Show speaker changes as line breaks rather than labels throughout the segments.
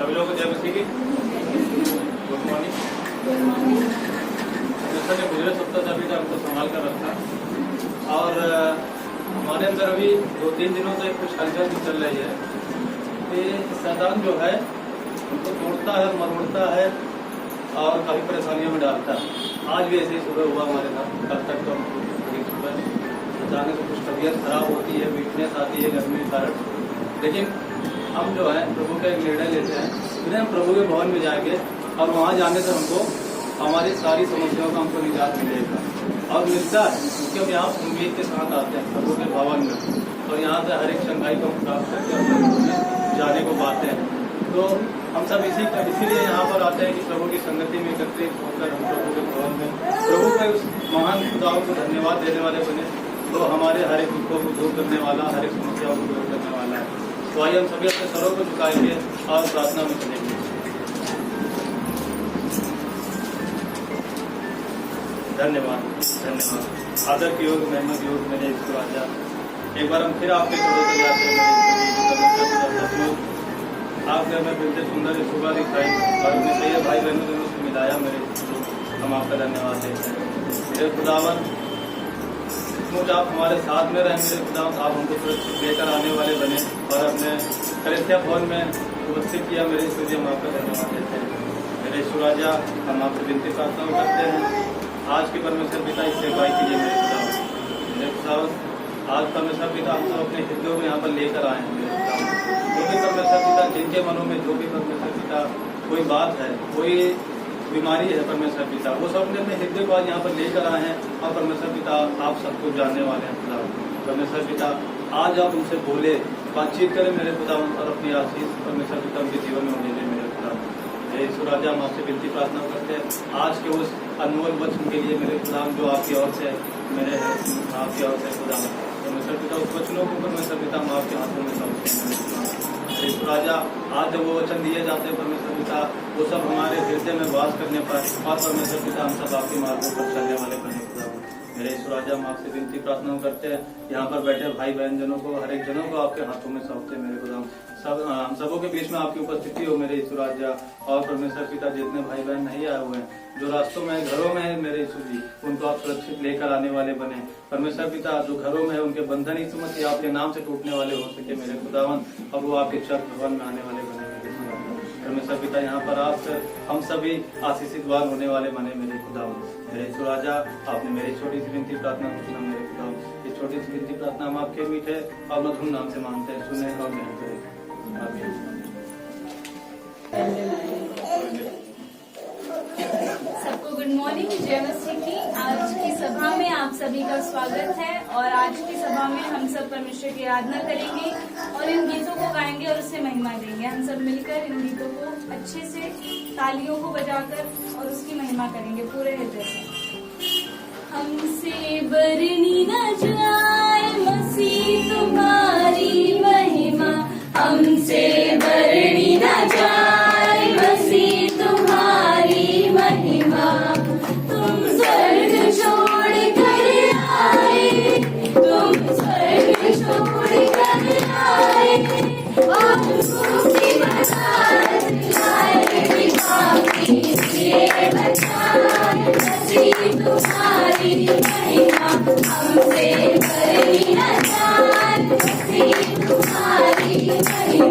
सभी लोगों को जय मसीह की गुड मॉर्निंग। जैसा कि गुजरे सप्ताह सभी का हमको संभाल कर रखा और हमारे अंदर अभी 2-3 दिनों से कुछ हलचल भी चल रही है कि शैतान जो है उनको तोड़ता है, मरोड़ता है और काफी परेशानियों में डालता है। आज भी ऐसे ही सुबह हुआ हमारे साथ। कल तक तो सुबह अचानक से कुछ तबीयत खराब होती है, वीकनेस आती है गर्मी के कारण, लेकिन हम जो है प्रभु का एक निर्णय लेते हैं फिर हम प्रभु के भवन में जाएंगे और वहाँ जाने से हमको हमारी सारी समस्याओं का हमको निजात मिलेगा और मिलता है, क्योंकि हम यहाँ उम्मीद के साथ आते हैं प्रभु के भवन में और यहाँ से हर एक शंघाई को हम प्राप्त करके जाने को पाते हैं। तो हम सब इसीलिए यहाँ पर आते हैं कि प्रभु की संगति में एकत्रित होकर हम प्रभु के भवन में प्रभु के उस महान खुदाओं को धन्यवाद देने वाले बने जो हमारे हर एक दुखों को दूर करने वाला, हर एक समस्याओं को दूर करने वाला है। तो आइए हम सभी अपने सरों को झुकाएंगे और प्रार्थना में चलेंगे। धन्यवाद धन्यवाद। आदर की योग, महिमा की योग मेरे ईश्वर राजा, एक बार हम फिर आपके सरों से जाते हैं। आपने हमें बिल्कुल सुंदर सुबह दिखाई और अपने सही भाई बहनों दोनों से मिलाया। मेरे हम आपका धन्यवाद देते हैं। मेरे खुदावन मुझ आप हमारे साथ में रहें। मेरे खुदावन आप हमको सुरक्षित लेकर आने वाले बने और अपने कलीसिया भवन में उपस्थित किया। मेरे ईश्वर हम आपका धन्यवाद देते हैं। मेरे ईश्वर राजा हम आपसे विनती प्रार्थना करते हैं आज के परमेश्वर पिता इस सेवाई कीजिए। मेरे खुदावन, मेरे खुदावन आज परमेश्वर पिता हम सब अपने हृदयों को यहाँ पर लेकर आए हैं। मेरे खुदावन जो भी परमेश्वर पिता जिनके मनों में जो भी परमेश्वर पिता कोई बात है, कोई बीमारी है परमेश्वर पिता, वो सब अपने हृदय को आज यहाँ पर लेकर आए हैं और परमेश्वर पिता आप सबको जानने वाले हैं। खुदा परमेश्वर पिता आज आप उनसे बोले, बातचीत करें मेरे खुदा और अपनी आशीष परमेश्वर पिता उनके जीवन में होने दें। मेरे खुदा ईश्वर राजा हम आपसे विनती प्रार्थना करते हैं आज के उस अनमोल वचन के लिए मेरे खुदा जो आपकी ओर से मेरे आपकी ओर से खुदा परमेश्वर पिता उस वचनों को परमेश्वर पिता हम आपके हाथों में सौंपते हैं। ईश्वर राजा आज जब वो वचन दिए जाते हैं परमेश्वर पिता वो सब हमारे हृदय में वास करने पर और परमेश्वर पिता हम सब आपके मार्गों पर चलने वाले बने। खुदा मेरे ईश्वर राजा हम आपसे विनती प्रार्थना करते हैं यहाँ पर बैठे भाई बहन जनों को, हर एक जनों को आपके हाथों में सौंपते हैं। मेरे खुदा सब हम सबों के बीच में आपकी उपस्थिति हो मेरे ईश्वर राजा और परमेश्वर पिता जितने भाई बहन नहीं आए हुए हैं जो रास्तों में घरों में है मेरे ईश्वर जी उनको आप सुरक्षित लेकर आने वाले बने। परमेश्वर पिता जो घरों में है उनके बंधन इस मसीह आपके नाम से टूटने वाले हो सके मेरे खुदावन और वो आपके चर्च भवन में आने वाले बने। मेरे परमेश्वर पिता यहाँ पर आप हम सभी आशीषितवान होने वाले बने मेरे खुदावन। मेरे ईश्वर राजा आपने मेरी छोटी सी विनती प्रार्थना सुना मेरे खुदावन। ये छोटी सी विनती प्रार्थना हम आपके मीठे और मधुर नाम से मांगते हैं, सुने और ग्रहण करें।
सबको गुड मॉर्निंग, जय मसीह की। आज की सभा में आप सभी का स्वागत है और आज की सभा में हम सब परमेश्वर की आराधना करेंगे और इन गीतों को गाएंगे और उससे महिमा देंगे। हम सब मिलकर इन गीतों को अच्छे से तालियों को बजाकर और उसकी महिमा करेंगे पूरे हृदय से। हमसे बरनी न जाए मसीह तुम्हारी महिमा, हमसे बरनी न जाए मसीह तुम्हारी महिमा। तुम स्वर्ग छोड़ कर आए, तुम स्वर्ग छोड़ कर आए और मुक्ति बचाए मसीह तुम्हारी महिमा। हमसे बरनी न जाए मसीह तुम्हारी महिमा।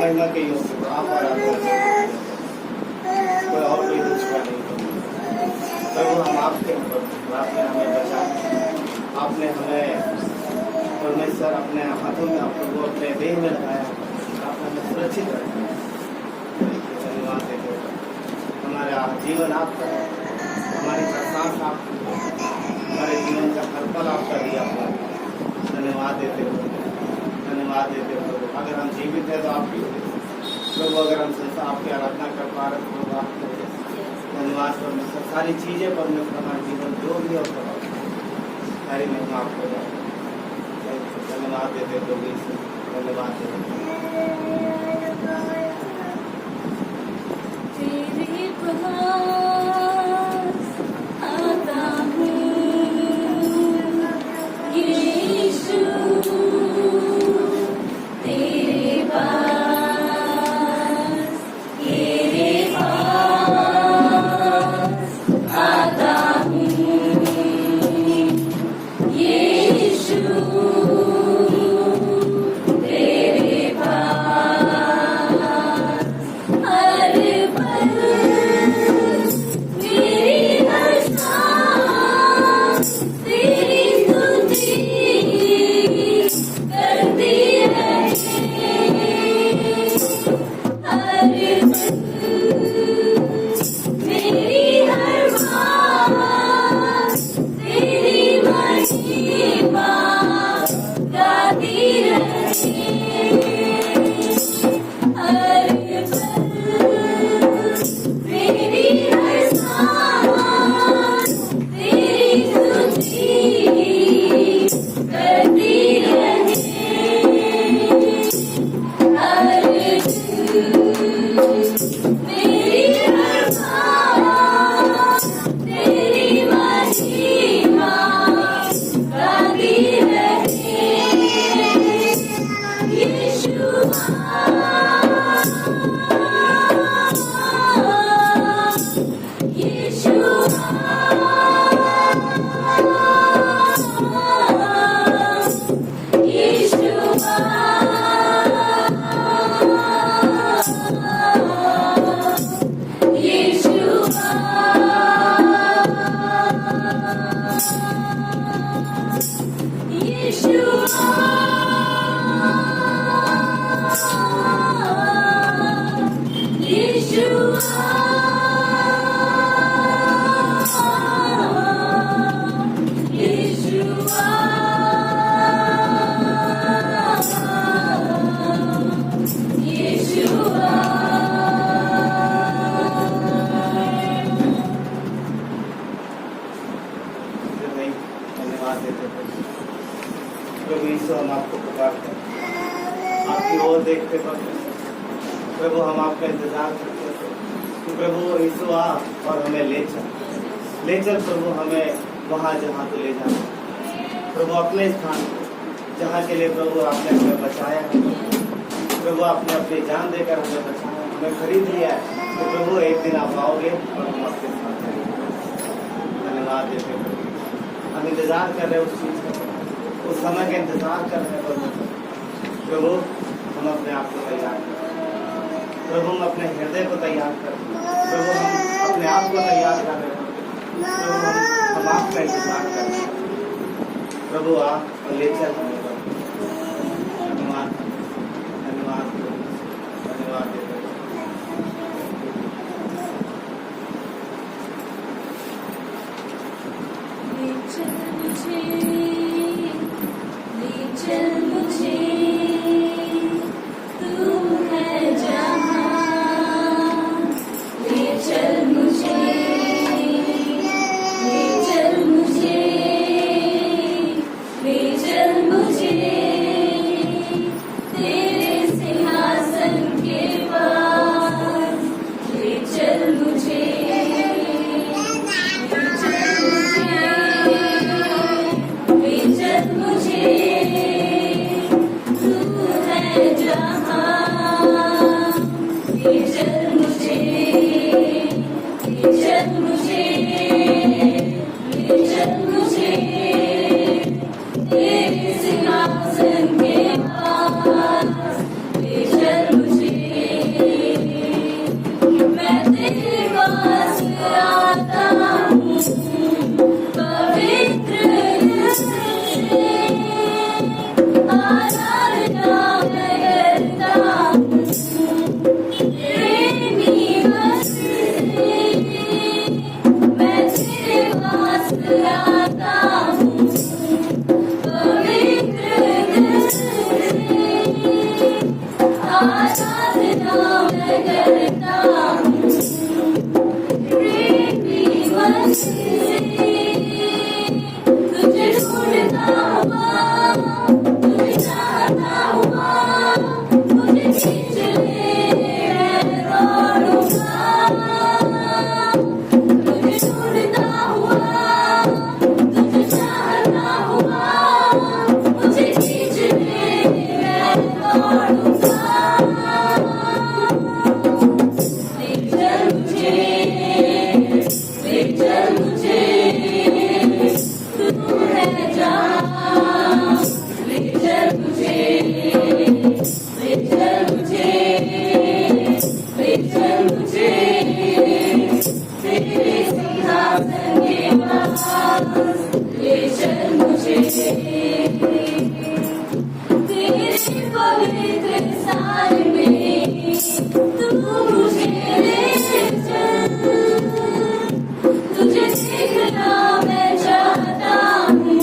महिमा के योग्य हो, आप आराधना करते हो। कोई और कोई दूसरा नहीं हो। प्रभु हम आपके हैं प्रभु, आपने हमें बचाया, आपने हमें परमेश्वर अपने हाथों में प्रभु अपने देह में लगाया, आपने हमें सुरक्षित रखा। धन्यवाद देते हो, हमारा जीवन आपका है, हमारी हर सांस आपकी है, हमारे जीवन का हर पल आपका दिया हुआ है। धन्यवाद देते हो, धन्यवाद देते हो प्रभु। अगर हम जीवित है तो आपकी वजह से प्रभु, अगर हम संसार आपकी आराधना कर पा रहे प्रभु आपकी वजह से। धन्यवाद परमेश्वर, सारी चीजें परमेश्वर, हमारे जीवन जो भी है सारी महिमा आपको जाए। धन्यवाद देते प्रभु, धन्यवाद देते।
तेरे पास आता हूँ यीशु, तेरे पास आता हूँ यीशु, तेरे पास हर पल मेरी हर सांस तेरी स्तुति करती रहे। हर पल मेरी हर बात तेरी महिमा गाती रहे। हर पल मेरी हर सांस तेरी स्तुति करती रहे। हर पल मेरी हर बात तेरी महिमा गाती रहे। यीशुआ,
धन्यवाद देते प्रभु। प्रभु यीशु, हम आपको पुकारते हैं, आपकी ओर देखते प्रभु, हम आपका इंतजार करते थे कि प्रभु यीशु आ और हमें ले चल प्रभु, हमें वहाँ जहाँ तो ले जाना प्रभु, अपने स्थान जहाँ के लिए प्रभु आपने हमें बचाया है प्रभु, आपने अपनी जान देकर हमें बचाया, हमें खरीद लिया है। तो प्रभु एक दिन आप आओगे और हम आपके साथ रहेंगे। धन्यवाद देते प्रभु, हम इंतजार कर रहे हैं उस चीज का, उस समय का इंतजार कर रहे हैं प्रभु। हम अपने आप को तैयार करें प्रभु, हम अपने हृदय को तैयार करें प्रभु, हम अपने आप को तैयार कर रहे हैं प्रभु, हम आपका इंतजार कर रहे हैं प्रभु। आप ले चल हमें प्रभु। धन्यवाद, धन्यवाद, धन्यवाद देते
ले चल मुझे तू है जहाँ, ले चल मुझे, ले चल मुझे, ले चल मुझे। पवित्र साल में तू मुझे ले चल, तुझे देखना मैं चाहता हूँ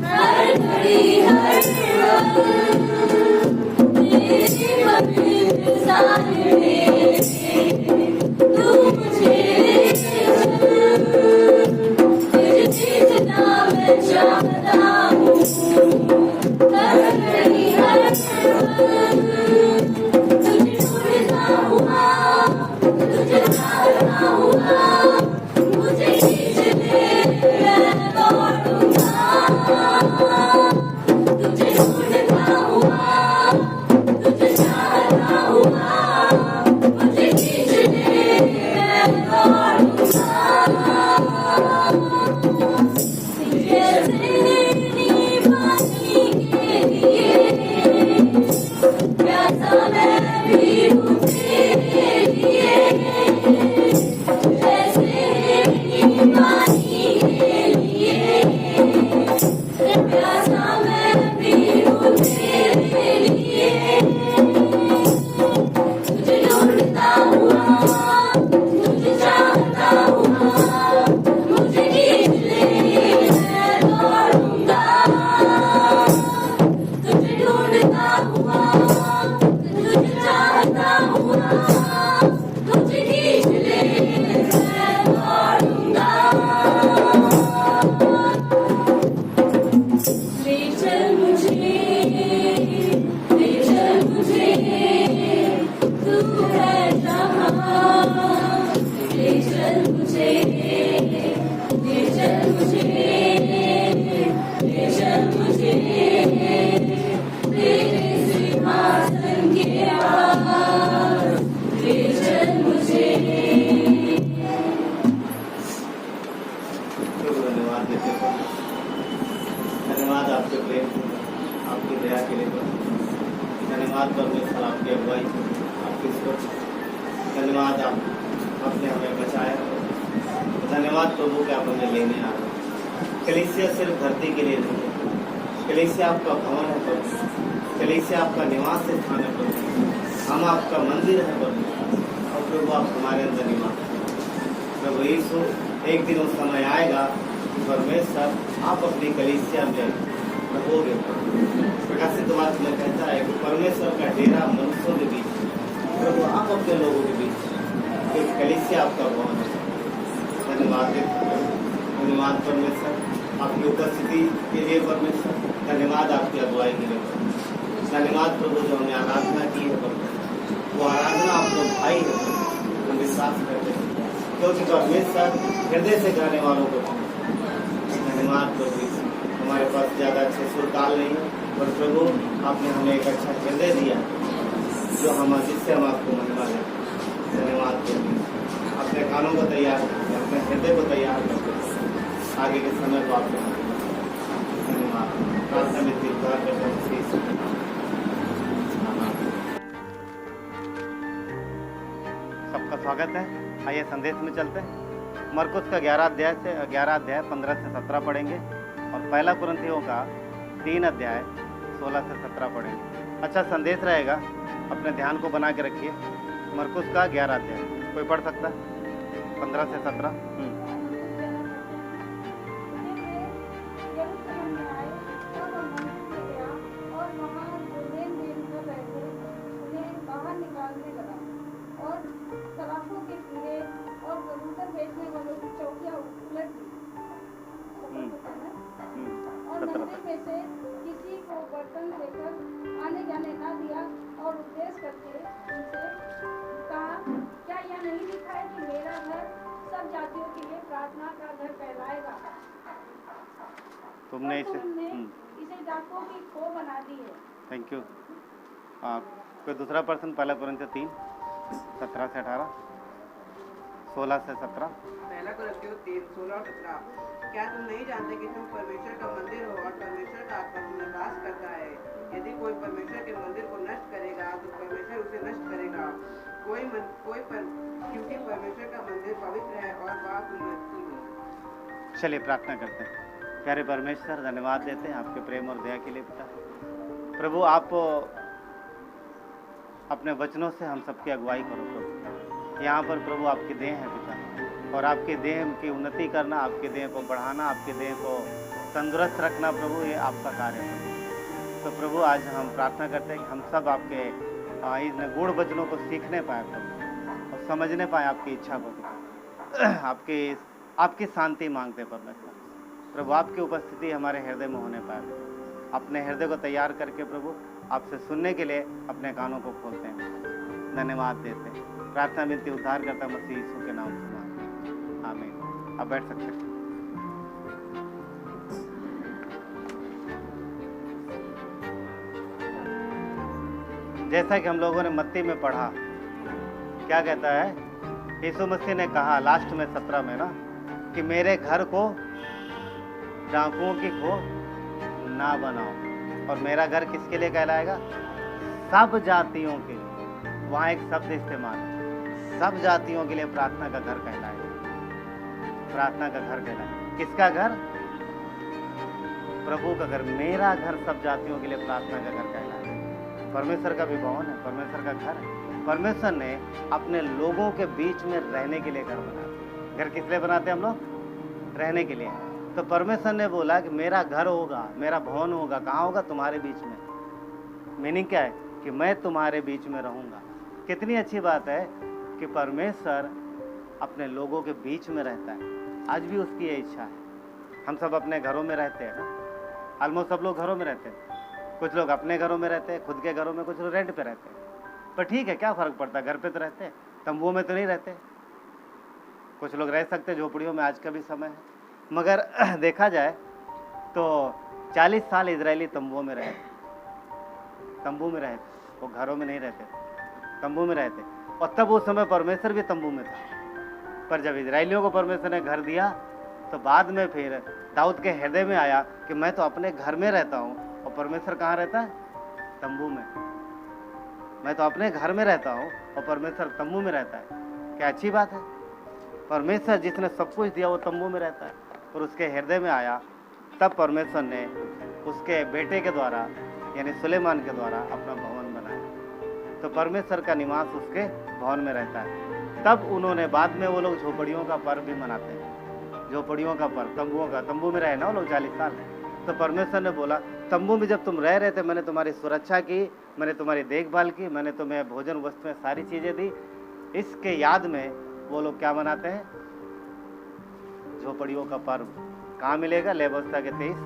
हर घड़ी हर पल। तेरे पवित्र साल में तू मुझे ले चल, तुझे देखना मैं चाहता हूँ हर घड़ी हर पल। तुझे ढूंढता हुआ, तुझे चाहता हुआ, मुझे खींच ले मैं दौड़ूंगा। तुझे ढूंढता हुआ, तुझे चाहता हुआ, मुझे खींच ले मैं दौड़ूंगा। जैसे पानी के लिए प्यासा मैं भी हूँ तेरे लिए, जैसे पानी के लिए प्यासा मैं भी हूँ तेरे लिए। तुझे ढूंढता हुआ, तुझे चाहता हुआ, मुझे खींच ले मैं दौड़ूंगा। तुझे ढूंढता हुआ, तुझे चाहता हुआ, मुझे खींच ले मैं दौड़ूंगा। ले चल मुझे, ले चल मुझे, तू है जहाँ। ले चल मुझे, ले चल मुझे, ले चल मुझे तेरे सिंहासन के पास। ले चल मुझे।
धन्यवाद देते हैं। धन्यवाद आपके प्रेम, आपकी दया के लिए। धन्यवाद परमेश्वर आपकी अगुवाई, आपकी सुरक्षा। धन्यवाद आप आपने हमें बचाया। धन्यवाद प्रभु कि आप हमें लेने आ रहे। कलीसिया सिर्फ धरती के लिए नहीं है, कलीसिया आपका भवन है प्रभु, कलीसिया आपका निवास स्थान है प्रभु, हम आपका मंदिर है प्रभु, और प्रभु आप हमारे अंदर निवास हैं। प्रभु यीशु, एक दिन उस समय आएगा परमेश्वर आप अपनी कलीसिया में रहोगे। प्रकाशित वाक्य में कहता है कि परमेश्वर का डेरा मनुष्यों के बीच, प्रभु आप अपने लोगों के बीच, एक कलीसिया आपका भवन है। धन्यवाद धन्यवाद परमेश्वर आपकी उपस्थिति के लिए परमेश्वर, धन्यवाद आपकी अगुवाई के लिए। धन्यवाद प्रभु जो हमने आराधना की है परमेश्वर, वो आराधना आपको भाई है, हम विश्वास करते हैं क्योंकि परमेश्वर हृदय से गाने वालों को। धन्यवाद प्रभु, हमारे पास ज़्यादा अच्छे सुर ताल नहीं है, पर प्रभु आपने हमें एक अच्छा हृदय दिया जो हम जिससे हम आपको महिमा दें। धन्यवाद प्रभु, अपने कानों को तैयार करते, अपने हृदय को तैयार करते, आगे के समय को आपके धन्यवाद। प्रार्थना में दीर्घार करते हैं। सबका स्वागत है। आइए संदेश में चलते हैं। मरकुस का 11 अध्याय 15 से 17 पढ़ेंगे और पहला कुरिन्थियों का 3 अध्याय 16 से 17 पढ़ेंगे। अच्छा संदेश रहेगा, अपने ध्यान को बना के रखिए। मरकुस का 11 अध्याय कोई पढ़ सकता है? 15 से 17।
बेचने वालों की चौकियां उलट दी और मंदिर में से किसी को बर्तन देकर आने जाने ना दिया और उपदेश करके उनसे कहा, क्या यह नहीं लिखा है कि मेरा घर सब जातियों के लिए प्रार्थना का घर कहलाएगा?
तुमने
इसे डाकों की खो बना दी है।
Thank you. कोई दूसरा पर्सन? पहला कुरिन्थियों 3 17 से 18, 16 से 17।
पहला कुरिन्थियों 3 16 और 17। क्या तुम नहीं जानते कि तुम परमेश्वर का मंदिर हो और परमेश्वर का आत्मा तुम में वास करता है? यदि कोई परमेश्वर के मंदिर को नष्ट करेगा तो परमेश्वर उसे नष्ट करेगा। क्योंकि परमेश्वर का मंदिर पवित्र है और वह तुम।
चलिए प्रार्थना करते हैं। प्यारे परमेश्वर, धन्यवाद देते हैं आपके प्रेम और दया के लिए पिता। प्रभु आप अपने वचनों से हम सबकी अगुवाई करो प्रभु। यहाँ पर प्रभु आपकी देह है पिता, और आपके देह की उन्नति करना, आपके देह को बढ़ाना, आपके देह को तंदुरुस्त रखना प्रभु, ये आपका कार्य है प्रभु। तो प्रभु आज हम प्रार्थना करते हैं कि हम सब आपके इन गूढ़ वचनों को सीखने पाए प्रभु, और समझने पाए आपकी इच्छा को, आपकी शांति मांगते परमेश्वर। प्रभु आपकी उपस्थिति हमारे हृदय में होने पाए, अपने हृदय को तैयार करके प्रभु आपसे सुनने के लिए अपने कानों को खोलते हैं, धन्यवाद देते हैं। प्रार्थना विनती उद्धार करता मसीह यीशु के नाम से मांगते हैं, आमीन। अब बैठ सकते हैं। जैसा कि हम लोगों ने मत्ती में पढ़ा, क्या कहता है, यीशु मसीह ने कहा लास्ट में 17 में ना, कि मेरे घर को डाकुओं की खो ना बनाओ, और मेरा घर किसके लिए कहलाएगा? सब जातियों के लिए। वहाँ एक शब्द इस्तेमाल है, सब जातियों के लिए प्रार्थना का घर कहलाएगा, प्रार्थना का घर कहलाएगा। किसका घर? प्रभु का घर। मेरा घर सब जातियों के लिए प्रार्थना का घर कहलाएगा। परमेश्वर का भी भवन है, परमेश्वर का घर है। परमेश्वर ने अपने लोगों के बीच में रहने के लिए घर बनाया। घर किस लिए बनाते हैं हम लोग? रहने के लिए। तो परमेश्वर ने बोला कि मेरा घर होगा, मेरा भवन होगा। कहाँ होगा? तुम्हारे बीच में। मीनिंग क्या है? कि मैं तुम्हारे बीच में रहूँगा। कितनी अच्छी बात है कि परमेश्वर अपने लोगों के बीच में रहता है। आज भी उसकी ये इच्छा है। हम सब अपने घरों में रहते हैं ना, ऑलमोस्ट सब लोग घरों में रहते हैं। कुछ लोग अपने घरों में रहते हैं, खुद के घरों में, कुछ लोग रेंट पे रहते हैं। पर ठीक है, क्या फ़र्क पड़ता है? घर पे तो रहते हैं, तंबुओं में तो नहीं रहते। कुछ लोग रह सकते हैं झोपड़ियों में, आज का भी समय है। मगर देखा जाए तो 40 साल इजरायली तंबुओं में रहे, तंबू में रहे, वो घरों में नहीं रहते, तंबू में रहते। और तब उस समय परमेश्वर भी तंबू में था। पर जब इजरायलियों को परमेश्वर ने घर दिया, तो बाद में फिर दाऊद के हृदय में आया कि मैं तो अपने घर में रहता हूँ, और परमेश्वर कहाँ रहता है? तंबू में। मैं तो अपने घर में रहता हूँ और परमेश्वर तंबू में रहता है। क्या अच्छी बात है। परमेश्वर जिसने सब कुछ दिया वो तंबू में रहता है, और उसके हृदय में आया। तब परमेश्वर ने उसके बेटे के द्वारा, यानी सुलेमान के द्वारा, अपना भवन बनाया। तो परमेश्वर का निवास उसके भवन में रहता है। तब उन्होंने बाद में वो लोग झोपड़ियों का पर्व भी मनाते हैं, झोपड़ियों का पर्व, तंबुओं का। तंबू में रहे ना वो लोग 40 साल। तो परमेश्वर ने बोला, तंबू में जब तुम रह रहे थे, मैंने तुम्हारी सुरक्षा की, मैंने तुम्हारी देखभाल की, मैंने तुम्हें भोजन वस्तुएं सारी चीज़ें दी। इसके याद में वो लोग क्या मनाते हैं? झोपड़ियों का पर्व। कहाँ मिलेगा? लेवितियों के 23,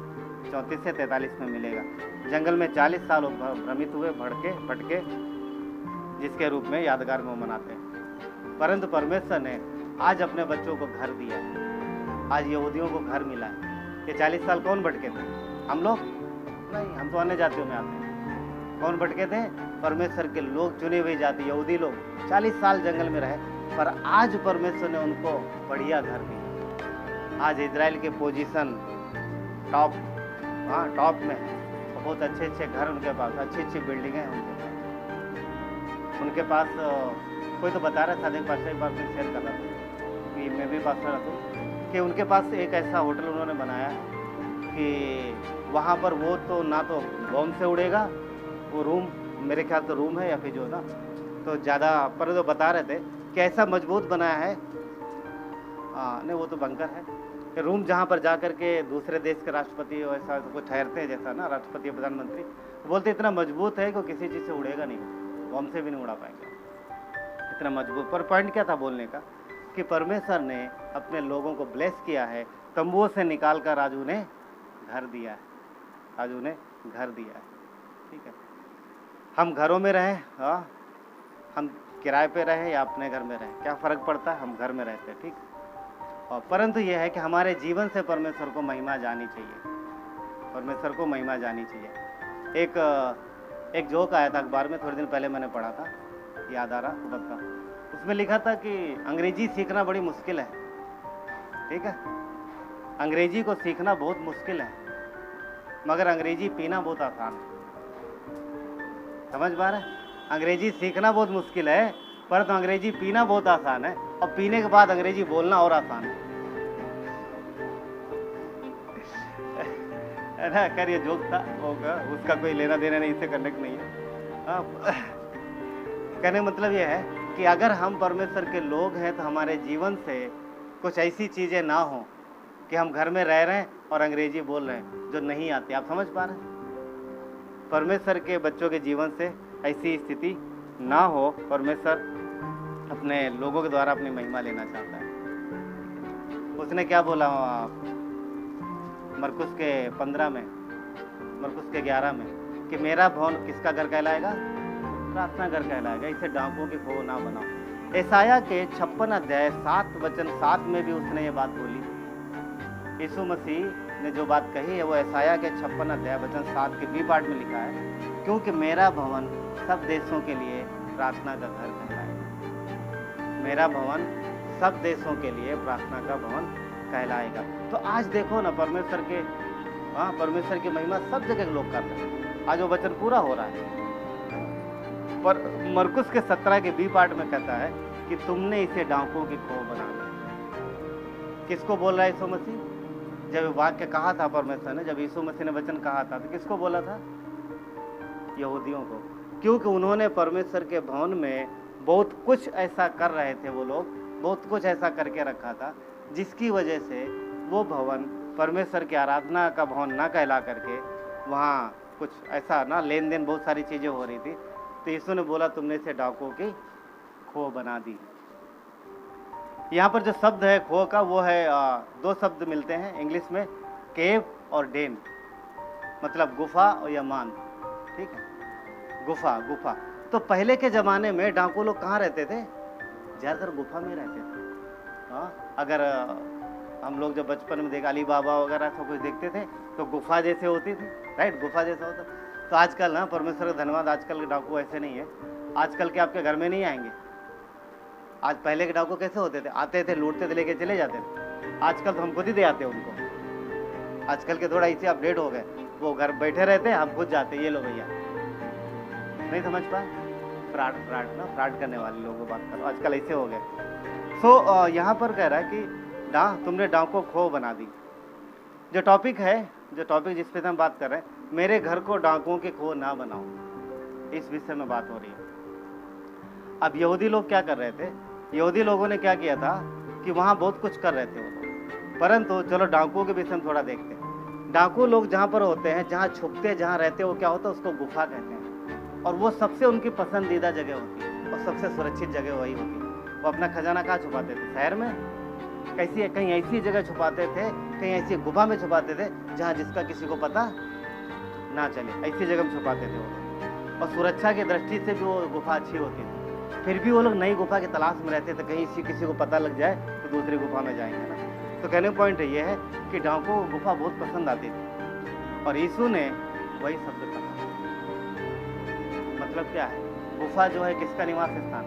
34 से 43 में मिलेगा। जंगल में 40 साल भ्रमित हुए, भटके, जिसके रूप में यादगार में मनाते हैं। परंतु परमेश्वर ने आज अपने बच्चों को घर दिया है। आज यहूदियों को घर मिला है। ये 40 साल कौन भटके थे? हम लोग नहीं, हम तो अन्य जातियों में आते हैं। कौन भटके थे? परमेश्वर के लोग, चुनी हुई जाति, यहूदी लोग 40 साल जंगल में रहे। पर आज परमेश्वर ने उनको बढ़िया घर दिया। आज इजराइल के पोजीशन टॉप में है। बहुत अच्छे अच्छे घर उनके पास, अच्छी अच्छी बिल्डिंगें हैं उनके पास। कोई तो बता रहा था, एक बार फिर शेयर कर रहा था कि मैं भी पास रहा था, कि उनके पास एक ऐसा होटल उन्होंने बनाया कि वहाँ पर वो तो ना तो बॉम्ब से उड़ेगा, वो रूम, मेरे ख्याल तो रूम है या फिर जो ना, तो ज़्यादा, पर तो बता रहे थे कि ऐसा मजबूत बनाया है। हाँ नहीं, वो तो बंकर है कि रूम जहाँ पर जा कर के दूसरे देश के राष्ट्रपति ऐसा कुछ ठहरते हैं, जैसा ना राष्ट्रपति प्रधानमंत्री, बोलते इतना मजबूत है कि किसी चीज़ से उड़ेगा नहीं, बॉम्ब से भी नहीं उड़ा पाएंगे, इतना मजबूत। पर पॉइंट क्या था बोलने का? कि परमेश्वर ने अपने लोगों को ब्लेस किया है। तंबुओं से निकाल कर आज उन्हें घर दिया है, आज उन्हें घर दिया है। ठीक है, हम घरों में रहें, हाँ, हम किराए पे रहें या अपने घर में रहें, क्या फ़र्क पड़ता है? हम घर में रहते हैं। ठीक, और परंतु यह है कि हमारे जीवन से परमेश्वर को महिमा जानी चाहिए, परमेश्वर को महिमा जानी चाहिए। एक जोक आया था अखबार में, थोड़े दिन पहले मैंने पढ़ा था, याद आ रहा खुद का। उसमें लिखा था कि अंग्रेजी सीखना बड़ी मुश्किल है। ठीक है, अंग्रेजी को सीखना बहुत मुश्किल है, मगर अंग्रेजी पीना बहुत आसान है। समझ पा रहे? अंग्रेजी सीखना बहुत मुश्किल है, परंतु अंग्रेजी पीना बहुत आसान है, और पीने के बाद अंग्रेजी बोलना और आसान है। है ना। खैर ये जोक था, होगा उसका कोई लेना देना नहीं, इससे कनेक्ट नहीं है। हाँ, कहने का मतलब ये है कि अगर हम परमेश्वर के लोग हैं तो हमारे जीवन से कुछ ऐसी चीज़ें ना हो कि हम घर में रह रहे हैं और अंग्रेजी बोल रहे हैं जो नहीं आती। आप समझ पा रहे हैं? परमेश्वर के बच्चों के जीवन से ऐसी स्थिति ना हो। परमेश्वर अपने लोगों के द्वारा अपनी महिमा लेना चाहता है। उसने क्या बोला मरकुस के 15 में, मरकुस के 11 में, कि मेरा भवन किसका घर कहलाएगा? प्रार्थना घर कहलाएगा, इसे डाकुओं की खो ना बनाओ। यशायाह के 56 अध्याय 7 वचन 7 में भी उसने ये बात बोली। यीशु मसीह ने जो बात कही है वो यशायाह के 56 अध्याय वचन 7 के बी पार्ट में लिखा है, क्योंकि मेरा भवन सब देशों के लिए प्रार्थना का घर कहलाएगा। मेरा भवन सब देशों के लिए प्रार्थना का भवन कहलाएगा। तो आज देखो ना, परमेश्वर के परमेश्वर की महिमा सब जगह के लोग कर रहे हैं। आज वो वचन पूरा हो रहा है। पर मरकुस के 17 के बी पार्ट में कहता है कि तुमने इसे डाकुओं की खो बना दिया। किसको बोल रहा है यीशु मसीह? जब वाक्य कहा था परमेश्वर ने, जब यीशु मसीह ने वचन कहा था तो किसको बोला था? यहूदियों को, क्योंकि उन्होंने परमेश्वर के भवन में बहुत कुछ ऐसा कर रहे थे। वो लोग बहुत कुछ ऐसा करके रखा था जिसकी वजह से वो भवन परमेश्वर की आराधना का भवन ना कहला करके वहाँ कुछ ऐसा ना लेन देन बहुत सारी चीज़ें हो रही थी। तो यीशु ने बोला तुमने इसे डाकुओं की खो बना दी। यहाँ पर जो शब्द है खो का, वो है 2 शब्द मिलते हैं इंग्लिश में, केव और डेन, मतलब गुफा और या मान। ठीक है, गुफा गुफा। तो पहले के ज़माने में डाकू लोग कहाँ रहते थे? ज़्यादातर गुफा में रहते थे। हाँ, अगर हम लोग जब बचपन में अली बाबा वगैरह सब कुछ देखते थे तो गुफा जैसे होती थी, राइट, गुफा जैसा होता। तो आजकल ना, परमेश्वर का धन्यवाद, आजकल के डाकू ऐसे नहीं है। आजकल के आपके घर में नहीं आएंगे। आज पहले के डाकू कैसे होते थे? आते थे, लूटते थे, लेके चले जाते थे। आजकल तो हम खुद ही दे आते हैं उनको। आजकल के थोड़ा इसे अपडेट हो गए, वो घर बैठे रहते हैं, हम खुद जाते हैं, ये लो भैया। नहीं समझ पाए? फ्रॉड करने वाले लोगों को बात करो, आजकल ऐसे हो गए। सो यहाँ पर कह रहा है कि तुमने डाकुओं को खो बना दी। जो टॉपिक जिस पे हम बात कर रहे हैं, मेरे घर को डाकुओं के खो ना बनाओ, इस विषय में बात हो रही है। अब यहूदी लोग क्या कर रहे थे? यहूदी लोगों ने क्या किया था कि वहाँ बहुत कुछ कर रहे थे वो लोग। परंतु चलो डाकुओं के विषय में थोड़ा देखते हैं। डाकू लोग जहाँ पर होते हैं, जहाँ छुपते, जहाँ रहते, वो क्या होता है? उसको गुफा कहते हैं। और वो सबसे उनकी पसंदीदा जगह होती है और सबसे सुरक्षित जगह वही होती है। वो अपना खजाना कहाँ छुपाते थे? शहर में? कहीं ऐसी जगह छुपाते थे, कहीं ऐसी गुफा में छुपाते थे जहाँ जिसका किसी को पता ना चले, ऐसी जगह में छुपाते थे वो लोग। और सुरक्षा की दृष्टि से भी वो गुफा अच्छी होती थी। फिर भी वो लोग नई गुफा की तलाश में रहते थे, कहीं किसी को पता लग जाए तो दूसरी गुफा में जाएंगे ना। तो कहने का पॉइंट ये है कि डाकुओं को गुफा बहुत पसंद आती थी और यीशु ने वही शब्द कहा। मतलब क्या है? गुफा जो है किसका निवास स्थान?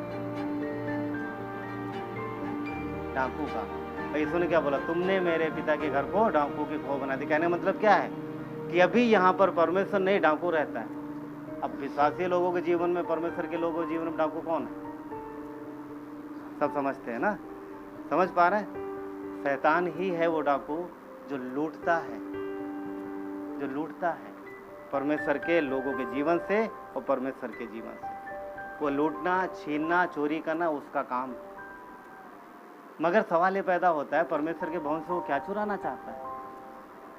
डाकू का। तो यीशु ने क्या बोला? तुमने मेरे पिता के घर को डाकू की खो बना दी। कहने का मतलब क्या है कि अभी यहाँ पर परमेश्वर नहीं, डाकू रहता है। अब विश्वासी लोगों के जीवन में, परमेश्वर के लोगों के जीवन में डाकू कौन है? सब समझते हैं ना? समझ पा रहे हैं? शैतान ही है वो डाकू जो लूटता है, परमेश्वर के लोगों के जीवन से और परमेश्वर के जीवन से। वो लूटना, छीनना, चोरी करना उसका काम है। मगर सवाल ये पैदा होता है, परमेश्वर के भवन से वो क्या चुराना चाहता है?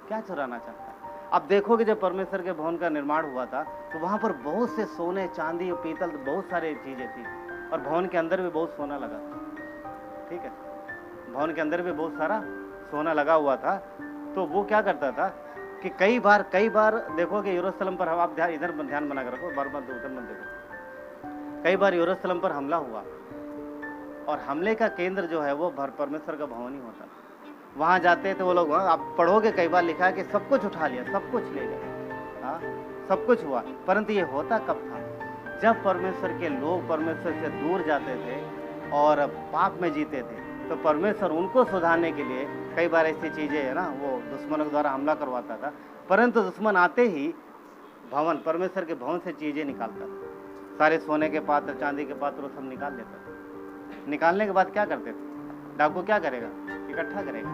क्या चुराना चाहता है? अब देखोगे जब परमेश्वर के भवन का निर्माण हुआ था तो वहाँ पर बहुत से सोने, चांदी और पीतल, बहुत सारी चीज़ें थी और भवन के अंदर भी बहुत सोना लगा। ठीक है, भवन के अंदर भी बहुत सारा सोना लगा हुआ था। तो वो क्या करता था कि कई बार देखोगे यरूशलेम पर, आप इधर ध्यान बना कर रखो, बार उधर मत देखो। कई बार यरूशलेम पर हमला हुआ और हमले का केंद्र जो है वो परमेश्वर का भवन ही होता। वहाँ जाते थे वो लोग, आप पढ़ोगे कई बार लिखा है कि सब कुछ उठा लिया, सब कुछ ले गए। हाँ, सब कुछ हुआ, परंतु ये होता कब था? जब परमेश्वर के लोग परमेश्वर से दूर जाते थे और पाप में जीते थे, तो परमेश्वर उनको सुधारने के लिए कई बार ऐसी चीज़ें है ना, वो दुश्मनों के द्वारा हमला करवाता था। परंतु दुश्मन आते ही भवन, परमेश्वर के भवन से चीज़ें निकालता था। सारे सोने के पात्र, चांदी के पात्र, वो सब निकाल देता था। निकालने के बाद क्या करते थे? डाकू क्या करेगा? इकट्ठा करेगा।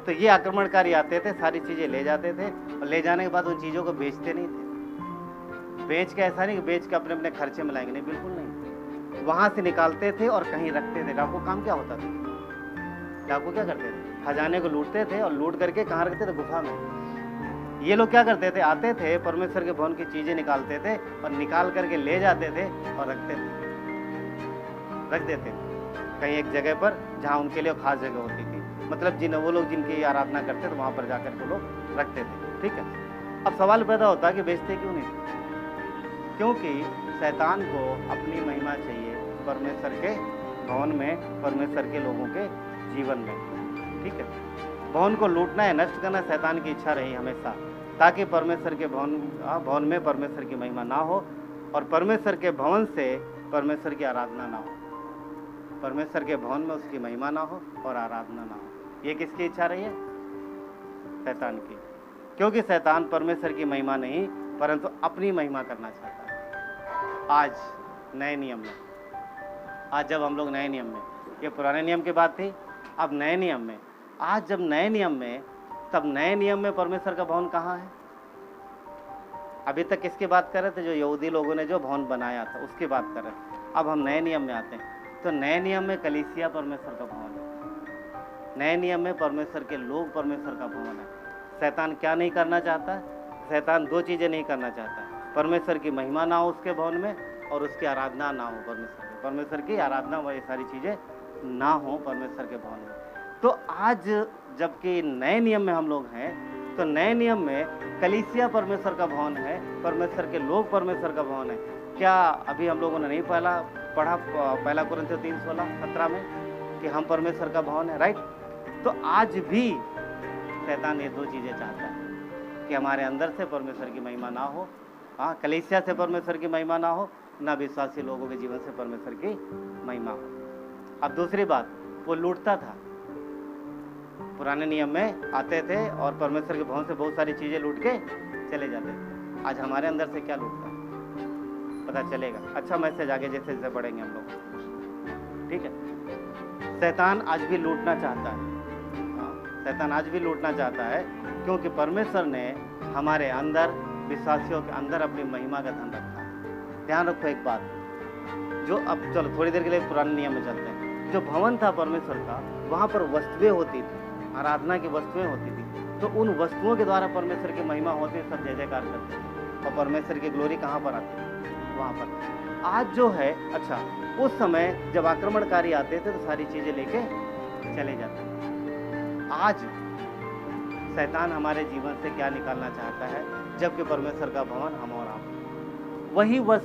तो ये आक्रमणकारी आते थे, सारी चीज़ें ले जाते थे और ले जाने के बाद उन चीज़ों को बेचते नहीं थे। बेच के ऐसा नहीं कि बेच के अपने अपने खर्चे में लाएंगे, नहीं, बिल्कुल नहीं। वहाँ से निकालते थे और कहीं रखते थे। डाकू काम क्या होता था? डाकू क्या करते थे? खजाने को लूटते थे और लूट करके कहाँ रखते थे? गुफा में। ये लोग क्या करते थे? आते थे, परमेश्वर के भवन की चीज़ें निकालते थे और निकाल करके ले जाते थे और रख देते थे कहीं एक जगह पर जहाँ उनके लिए खास जगह होती थी। मतलब वो लोग जिनकी आराधना करते थे वहाँ पर जाकर के लोग रखते थे। ठीक है, अब सवाल पैदा होता है कि बेचते क्यों नहीं थे? क्योंकि शैतान को अपनी महिमा चाहिए परमेश्वर के भवन में, परमेश्वर के लोगों के जीवन में। ठीक है, भवन को लूटना है, नष्ट करना शैतान की इच्छा रही हमेशा, ताकि परमेश्वर के भवन में परमेश्वर की महिमा ना हो और परमेश्वर के भवन से परमेश्वर की आराधना ना हो, परमेश्वर के भवन में उसकी महिमा ना हो और आराधना ना हो। ये किसकी इच्छा रही है? शैतान की। क्योंकि शैतान परमेश्वर की महिमा नहीं परंतु अपनी महिमा करना चाहता है। आज नए नियम में, आज जब हम लोग नए नियम में, ये पुराने नियम की बात थी, अब नए नियम में, आज जब नए नियम में, तब नए नियम में परमेश्वर का भवन कहाँ है? अभी तक किसकी बात कर रहे थे? जो यहूदी लोगों ने जो भवन बनाया था उसकी बात कर रहे थे। अब हम नए नियम में आते हैं, तो नए नियम में कलीसिया परमेश्वर का भवन है। नए नियम में परमेश्वर के लोग परमेश्वर का भवन है। शैतान क्या नहीं करना चाहता? शैतान दो चीज़ें नहीं करना चाहता, परमेश्वर की महिमा ना हो उसके भवन में और उसकी आराधना ना हो परमेश्वर की आराधना, वह सारी चीज़ें ना हो परमेश्वर के भवन में। तो आज जबकि नए नियम में हम लोग हैं, तो नए नियम में कलीसिया परमेश्वर का भवन है, परमेश्वर के लोग परमेश्वर का भवन है। क्या अभी हम लोगों ने नहीं पढ़ा पहला कुरिन्थियों 3:16-17 में कि हम परमेश्वर का भवन है, राइट? तो आज भी शैतान ये दो चीज़ें चाहता है कि हमारे अंदर से परमेश्वर की महिमा ना हो, हाँ, कलीसिया से परमेश्वर की महिमा ना हो, ना विश्वासी लोगों के जीवन से परमेश्वर की महिमा हो। अब दूसरी बात, वो लूटता था। पुराने नियम में आते थे और परमेश्वर के भवन से बहुत सारी चीज़ें लूट के चले जाते थे। आज हमारे अंदर से क्या लूटता है पता चलेगा। अच्छा मैसेज आगे जैसे जैसे पढ़ेंगे हम लोग। ठीक है, शैतान आज भी लूटना चाहता है, शैतान आज भी लूटना चाहता है, क्योंकि परमेश्वर ने हमारे अंदर, विश्वासियों के अंदर अपनी महिमा का धन रखा है। ध्यान रखो एक बात, जो अब चलो थोड़ी देर के लिए पुराने नियम में चलते हैं। जो भवन था परमेश्वर का, वहाँ पर वस्तुएं होती थी, आराधना की वस्तुएं होती थी, तो उन वस्तुओं के द्वारा परमेश्वर की महिमा होती, सब जय जयकार करते थे और परमेश्वर की ग्लोरी कहाँ पर आती है? वहाँ पर। आज जो है, अच्छा उस समय जब आक्रमणकारी आते थे तो सारी चीज़ें लेके चले जाते हैं। आज शैतान हमारे जीवन से क्या निकालना चाहता है? जबकि परमेश्वर का भवन हम और आप,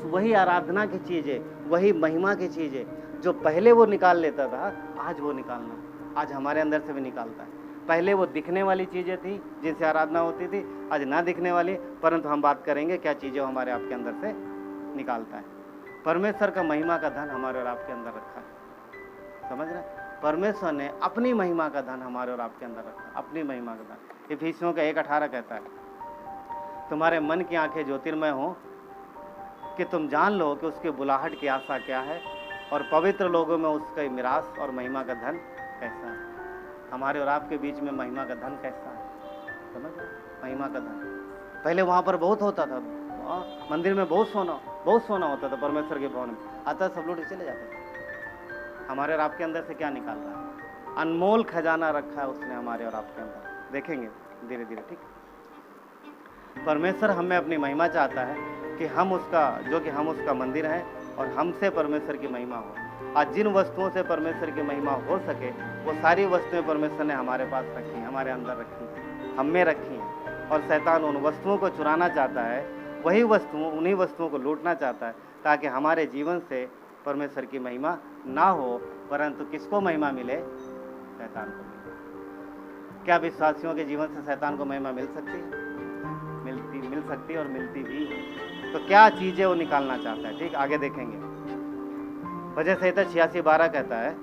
वही आराधना की चीज़ें, वही महिमा की चीज़ें जो पहले वो निकाल लेता था, आज वो निकालना, आज हमारे अंदर से भी निकालता है। पहले वो दिखने वाली चीज़ें थी जिनसे आराधना होती थी, आज ना दिखने वाली, परंतु हम बात करेंगे क्या चीज़ें हमारे आपके अंदर से निकालता है। परमेश्वर का महिमा का धन हमारे और आपके अंदर रखा है, समझ रहे? परमेश्वर ने अपनी महिमा का धन हमारे और आपके अंदर रखा है, अपनी महिमा का धन। इफिसियों का 1:18 कहता है, तुम्हारे मन की आंखें ज्योतिर्मय हो कि तुम जान लो कि उसके बुलाहट की आशा क्या है और पवित्र लोगों में उसका मिरास और महिमा का धन कैसा है। हमारे और आपके बीच में महिमा का धन कैसा है, समझ? महिमा का धन पहले वहाँ पर बहुत होता था, मंदिर में बहुत सोना होता था, परमेश्वर के भवन में आता, सब लोग चले जाते थे। हमारे और आपके अंदर से क्या निकाल रहा है? अनमोल खजाना रखा है उसने हमारे और आपके अंदर, देखेंगे धीरे धीरे। ठीक, परमेश्वर हमें अपनी महिमा चाहता है कि हम उसका मंदिर है और हमसे परमेश्वर की महिमा हो। आज जिन वस्तुओं से परमेश्वर की महिमा हो सके, वो सारी वस्तुएं परमेश्वर ने हमारे पास रखी हैं, हमारे अंदर रखी हैं, हम में रखी हैं। और शैतान उन वस्तुओं को चुराना चाहता है, उन्हीं वस्तुओं को लूटना चाहता है, ताकि हमारे जीवन से परमेश्वर की महिमा ना हो, परंतु किसको महिमा मिले? शैतान को मिले। क्या विश्वासियों के जीवन से शैतान को महिमा मिल सकती है? मिल सकती है और मिलती भी है। तो क्या चीज़ें वो निकालना चाहता है? ठीक, आगे देखेंगे। भजन संहिता 86:12 कहता है,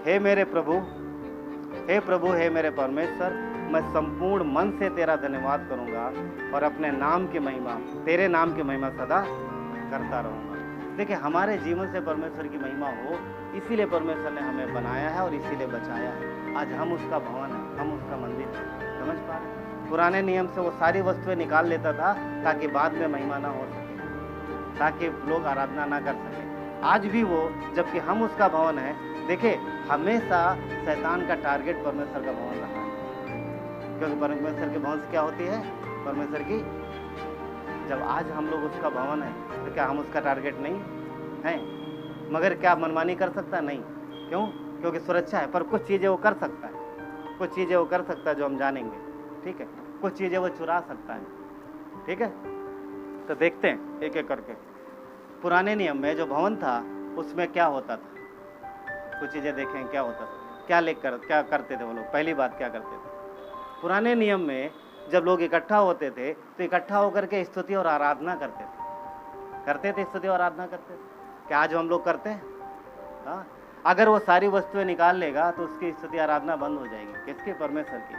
हे मेरे प्रभु, हे मेरे परमेश्वर, मैं संपूर्ण मन से तेरा धन्यवाद करूंगा और अपने नाम की महिमा, तेरे नाम की महिमा सदा करता रहूंगा। देखिए, हमारे जीवन से परमेश्वर की महिमा हो, इसीलिए परमेश्वर ने हमें बनाया है और इसीलिए बचाया है। आज हम उसका भवन है, हम उसका मंदिर हैं। समझ पा रहे हैं? पुराने नियम से वो सारी वस्तुएं निकाल लेता था ताकि बाद में महिमा ना हो सके, ताकि लोग आराधना ना कर सके। आज भी वो, जबकि हम उसका भवन है, देखिए हमेशा शैतान का टारगेट परमेश्वर का भवन रहा है, क्योंकि परमेश्वर के भवन से क्या होती है? परमेश्वर की। जब आज हम लोग उसका भवन है तो क्या हम उसका टारगेट नहीं हैं? मगर क्या मनमानी कर सकता? नहीं। क्यों? क्योंकि सुरक्षा है। पर कुछ चीज़ें वो कर सकता है, कुछ चीज़ें वो कर सकता है जो हम जानेंगे, ठीक है? कुछ चीज़ें वो चुरा सकता है, ठीक है? तो देखते हैं एक एक करके। पुराने नियम में जो भवन था उसमें क्या होता था, कुछ चीज़ें देखें क्या होता था, क्या करते थे वो लोग। पहली बात क्या करते थे? पुराने नियम में जब लोग इकट्ठा होते थे तो इकट्ठा होकर के स्तुति और आराधना करते थे, स्तुति और आराधना करते थे। क्या आज हम लोग करते हैं? हाँ, अगर वो सारी वस्तुएं निकाल लेगा तो उसकी स्तुति आराधना बंद हो जाएगी। किसकी? परमेश्वर की।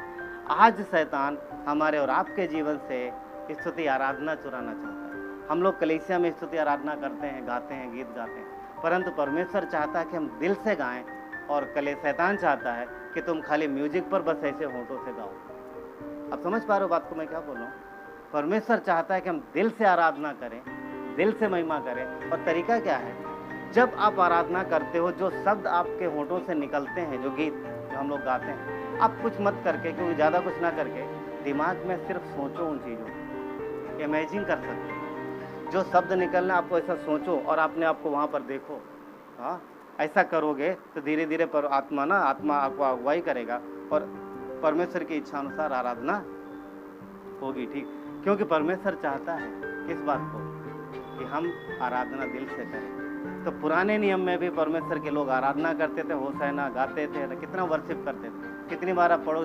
आज शैतान हमारे और आपके जीवन से स्तुति आराधना चुराना चाहता है। हम लोग कलीसिया में स्तुति आराधना करते हैं, गाते हैं, गीत गाते हैं, परंतु परमेश्वर चाहता है कि हम दिल से गाएं, और शैतान चाहता है कि तुम खाली म्यूजिक पर बस ऐसे होंठों से गाओ। अब समझ पा रहे हो बात को मैं क्या बोल रहा हूँ? परमेश्वर चाहता है कि हम दिल से आराधना करें, दिल से महिमा करें। और तरीका क्या है? जब आप आराधना करते हो, जो शब्द आपके होठों से निकलते हैं, जो गीत जो हम लोग गाते हैं, आप कुछ मत करके, क्योंकि ज़्यादा कुछ ना करके, दिमाग में सिर्फ सोचो उन चीज़ों को, इमेजिन कर सकते हो। जो शब्द निकलना आपको ऐसा सोचो और अपने आप को वहाँ पर देखो। हाँ, ऐसा करोगे तो धीरे धीरे आत्मा आपको अगुवाई करेगा और परमेश्वर की इच्छा अनुसार आराधना होगी, ठीक? क्योंकि परमेश्वर चाहता है किस बात को? कि हम आराधना दिल से करें। तो पुराने नियम में भी परमेश्वर के लोग आराधना करते थे, होसैना गाते थे, कितना वर्शिप करते थे। कितनी बार आप पढ़ो,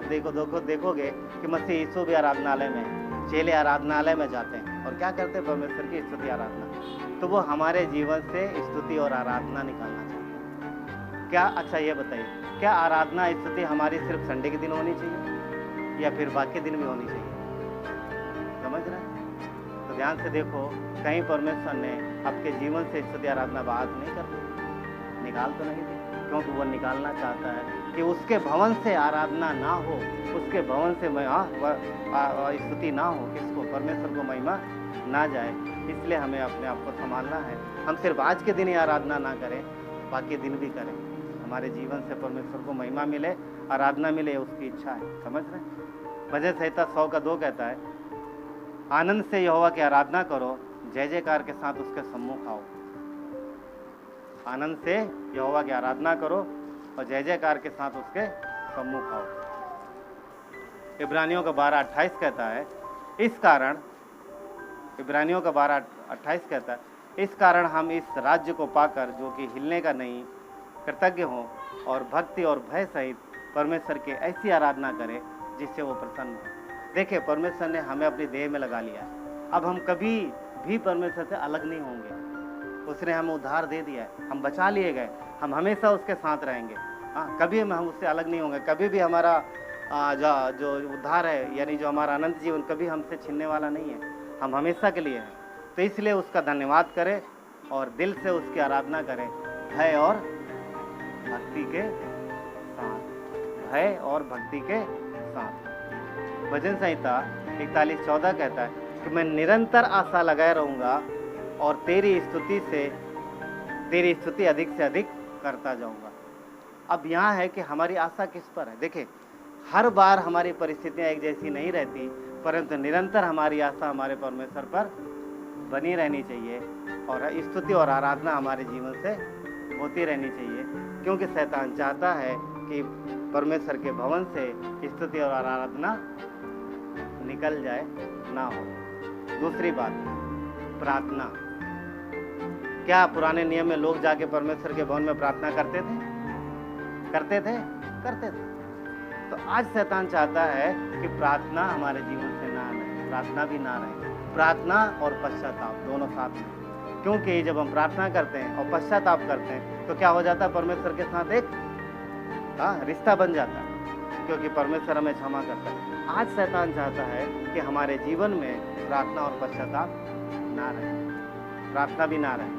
देखोगे कि मसीह यीशु भी आराधनालय में, चेले आराधनालय में जाते हैं और क्या करते हैं? परमेश्वर की स्तुति आराधना। तो वो हमारे जीवन से स्तुति और आराधना निकालना चाहते हैं। क्या? अच्छा ये बताइए, क्या आराधना स्तुति हमारी सिर्फ संडे के दिन होनी चाहिए या फिर बाकी दिन भी होनी चाहिए? समझ रहे हैं? तो ध्यान से देखो, कहीं परमेश्वर ने आपके जीवन से स्तुति आराधना बात नहीं कर दी, निकाल तो नहीं दी, क्योंकि वो निकालना चाहता है कि उसके भवन से आराधना ना हो, उसके भवन से स्तुति ना हो, किसको? परमेश्वर को महिमा ना जाए। इसलिए हमें अपने आप को संभालना है। हम सिर्फ आज के दिन ही आराधना ना करें, बाकी दिन भी करें। हमारे जीवन से परमेश्वर को महिमा मिले, आराधना मिले, उसकी इच्छा है। समझ रहे हैं? भजन संहिता 100 का 2 कहता है, आनंद से यहोवा की आराधना करो, जय जयकार के साथ उसके सम्मुख आओ। आनंद से यहोवा की आराधना करो और जय जयकार के साथ उसके सम्मुख आओ। इब्रानियों का 12:28 कहता है, इस कारण, इब्रानियों का 12:28 कहता है, इस कारण हम इस राज्य को पाकर, जो कि हिलने का नहीं, कृतज्ञ हों और भक्ति और भय सहित परमेश्वर की ऐसी आराधना करें जिससे वो प्रसन्न हो। देखिए, परमेश्वर ने हमें अपनी देह में लगा लिया है। अब हम कभी भी परमेश्वर से अलग नहीं होंगे। उसने हमें उद्धार दे दिया है, हम बचा लिए गए, हम हमेशा उसके साथ रहेंगे। हाँ, कभी हम उससे अलग नहीं होंगे। कभी भी हमारा जो उद्धार है, यानी जो हमारा अनंत जीवन, कभी हमसे छीनने वाला नहीं है। हम हमेशा के लिए हैं। तो इसलिए उसका धन्यवाद करें और दिल से उसकी आराधना करें, भय और भक्ति के साथ, भय और भक्ति के साथ। भजन संहिता 41:14 कहता है कि मैं निरंतर आशा लगाए रहूंगा और तेरी स्तुति अधिक से अधिक करता जाऊंगा। अब यहाँ है कि हमारी आशा किस पर है? देखिए, हर बार हमारी परिस्थितियाँ एक जैसी नहीं रहती, परंतु निरंतर हमारी आशा हमारे परमेश्वर पर बनी रहनी चाहिए और स्तुति और आराधना हमारे जीवन से होती रहनी चाहिए, क्योंकि शैतान चाहता है कि परमेश्वर के भवन से स्तुति और आराधना निकल जाए, ना हो। दूसरी बात, प्रार्थना। क्या पुराने नियम में लोग जाके परमेश्वर के भवन में प्रार्थना करते थे? करते थे। तो आज शैतान चाहता है कि प्रार्थना हमारे जीवन से ना रहे, प्रार्थना भी ना रहे। प्रार्थना और पश्चाताप दोनों साथ में, क्योंकि जब हम प्रार्थना करते हैं और पश्चाताप करते हैं तो क्या हो जाता है? परमेश्वर के साथ एक रिश्ता बन जाता है, क्योंकि परमेश्वर हमें क्षमा करता है। आज शैतान चाहता है कि हमारे जीवन में प्रार्थना और पश्चाताप ना रहे, प्रार्थना भी ना रहे,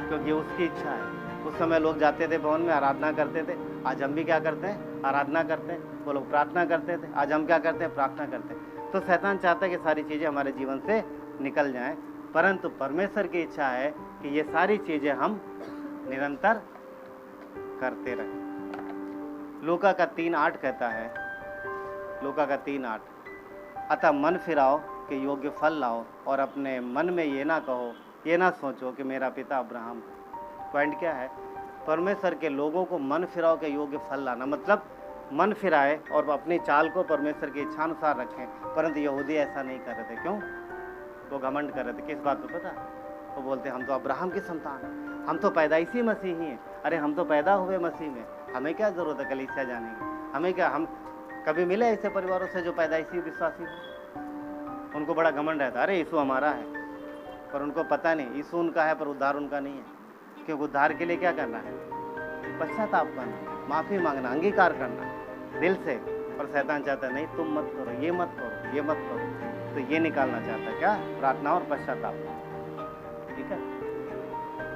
क्योंकि उसकी इच्छा है। उस समय लोग जाते थे भवन में, आराधना करते थे। आज हम भी क्या करते हैं? आराधना करते हैं, वो लोग प्रार्थना करते थे। आज हम क्या करते हैं? प्रार्थना करते हैं। तो शैतान चाहता है कि सारी चीज़ें हमारे जीवन से निकल जाएं, परंतु परमेश्वर की इच्छा है कि ये सारी चीज़ें हम निरंतर करते रहें। लूका का 3:8 कहता है, लूका का 3:8, अतः मन फिराओ कि योग्य फल लाओ और अपने मन में ये ना कहो, ये ना सोचो कि मेरा पिता अब्राहम। पॉइंट क्या है? परमेश्वर के लोगों को मन फिराओ के योग्य फल लाना, मतलब मन फिराए और अपनी चाल को परमेश्वर की इच्छानुसार रखें। परंतु यहूदी ऐसा नहीं कर रहे थे। क्यों? वो घमंड कर रहे थे। किस बात पे पता? वो बोलते हम तो अब्राहम की संतान हैं, हम तो पैदाइशी मसीही हैं। अरे हम तो पैदा हुए मसीह में, हमें क्या ज़रूरत है कलीसिया जाने की? हमें क्या, हम कभी मिले ऐसे परिवारों से जो पैदाइशी विश्वासी हो? उनको बड़ा घमंड रहता, अरे यीशु हमारा है, पर उनको पता नहीं यीशु उनका है पर उद्धार उनका नहीं है। क्योंकि उद्धार के लिए क्या करना है? पश्चाताप करना, माफ़ी मांगना, अंगीकार करना दिल से। और शैतान चाहता है नहीं तुम मत करो, ये मत करो, ये मत करो। तो ये निकालना चाहता है क्या? प्रार्थना और पश्चाताप। ठीक है,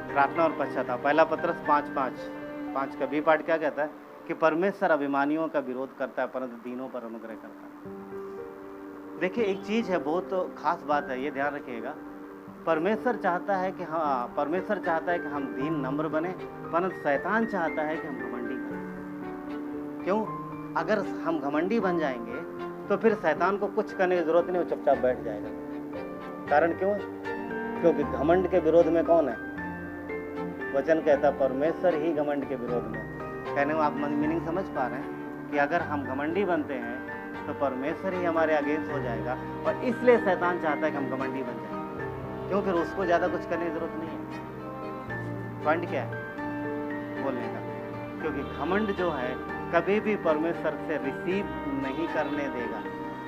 प्रार्थना और पश्चाताप। पहला पत्रस 5:5 का बी पार्ट क्या कहता है? कि परमेश्वर अभिमानियों का विरोध करता है परंतु दीनों पर अनुग्रह करता है। देखिए एक चीज़ है, बहुत खास बात है, ये ध्यान रखिएगा। परमेश्वर चाहता है कि परमेश्वर चाहता है कि हम दीन नम्र बने, परंतु शैतान चाहता है कि हम घमंडी बने। क्यों? अगर हम घमंडी बन जाएंगे तो फिर शैतान को कुछ करने की जरूरत नहीं, वो चुपचाप बैठ जाएगा। कारण क्यों? क्योंकि घमंड के विरोध में कौन है? वचन कहता परमेश्वर ही घमंड के विरोध में। कहने में आप मीनिंग समझ पा रहे हैं कि अगर हम घमंडी बनते हैं तो परमेश्वर ही हमारे अगेंस्ट हो जाएगा, और इसलिए शैतान चाहता है कि हम घमंडी बन जाएं। क्यों? फिर उसको ज़्यादा कुछ करने की जरूरत नहीं है। पॉइंट क्या है बोलने का? क्योंकि घमंड जो है कभी भी परमेश्वर से रिसीव नहीं करने देगा,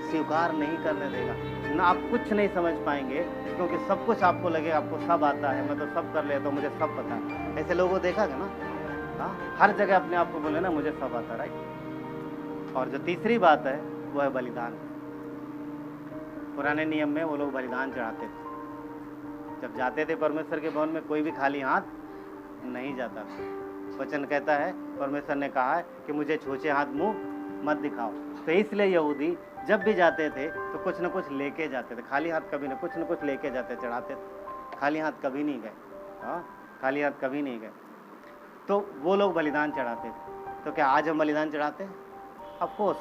स्वीकार नहीं करने देगा ना। आप कुछ नहीं समझ पाएंगे क्योंकि सब कुछ आपको लगेगा आपको सब आता है, मैं तो सब कर लेता हूँ, मुझे सब पता है। ऐसे लोगों को देखा ना, हाँ, हर जगह अपने आप को बोले ना मुझे सब आता, राइट। और जो तीसरी बात है वो है बलिदान। पुराने नियम में वो लोग बलिदान चढ़ाते थे। जब जाते थे परमेश्वर के भवन में, कोई भी खाली हाथ नहीं जाता। वचन कहता है, परमेश्वर ने कहा है कि मुझे छूछे हाथ मुंह मत दिखाओ। तो इसलिए यहूदी जब भी जाते थे तो कुछ न कुछ लेके जाते थे, खाली हाथ कभी नहीं, कुछ न कुछ लेके जाते, चढ़ाते थे। खाली हाथ कभी नहीं गए, हाँ, खाली हाथ कभी नहीं गए। तो वो लोग बलिदान चढ़ाते थे। तो क्या आज हम बलिदान चढ़ाते हैं? ऑफकोर्स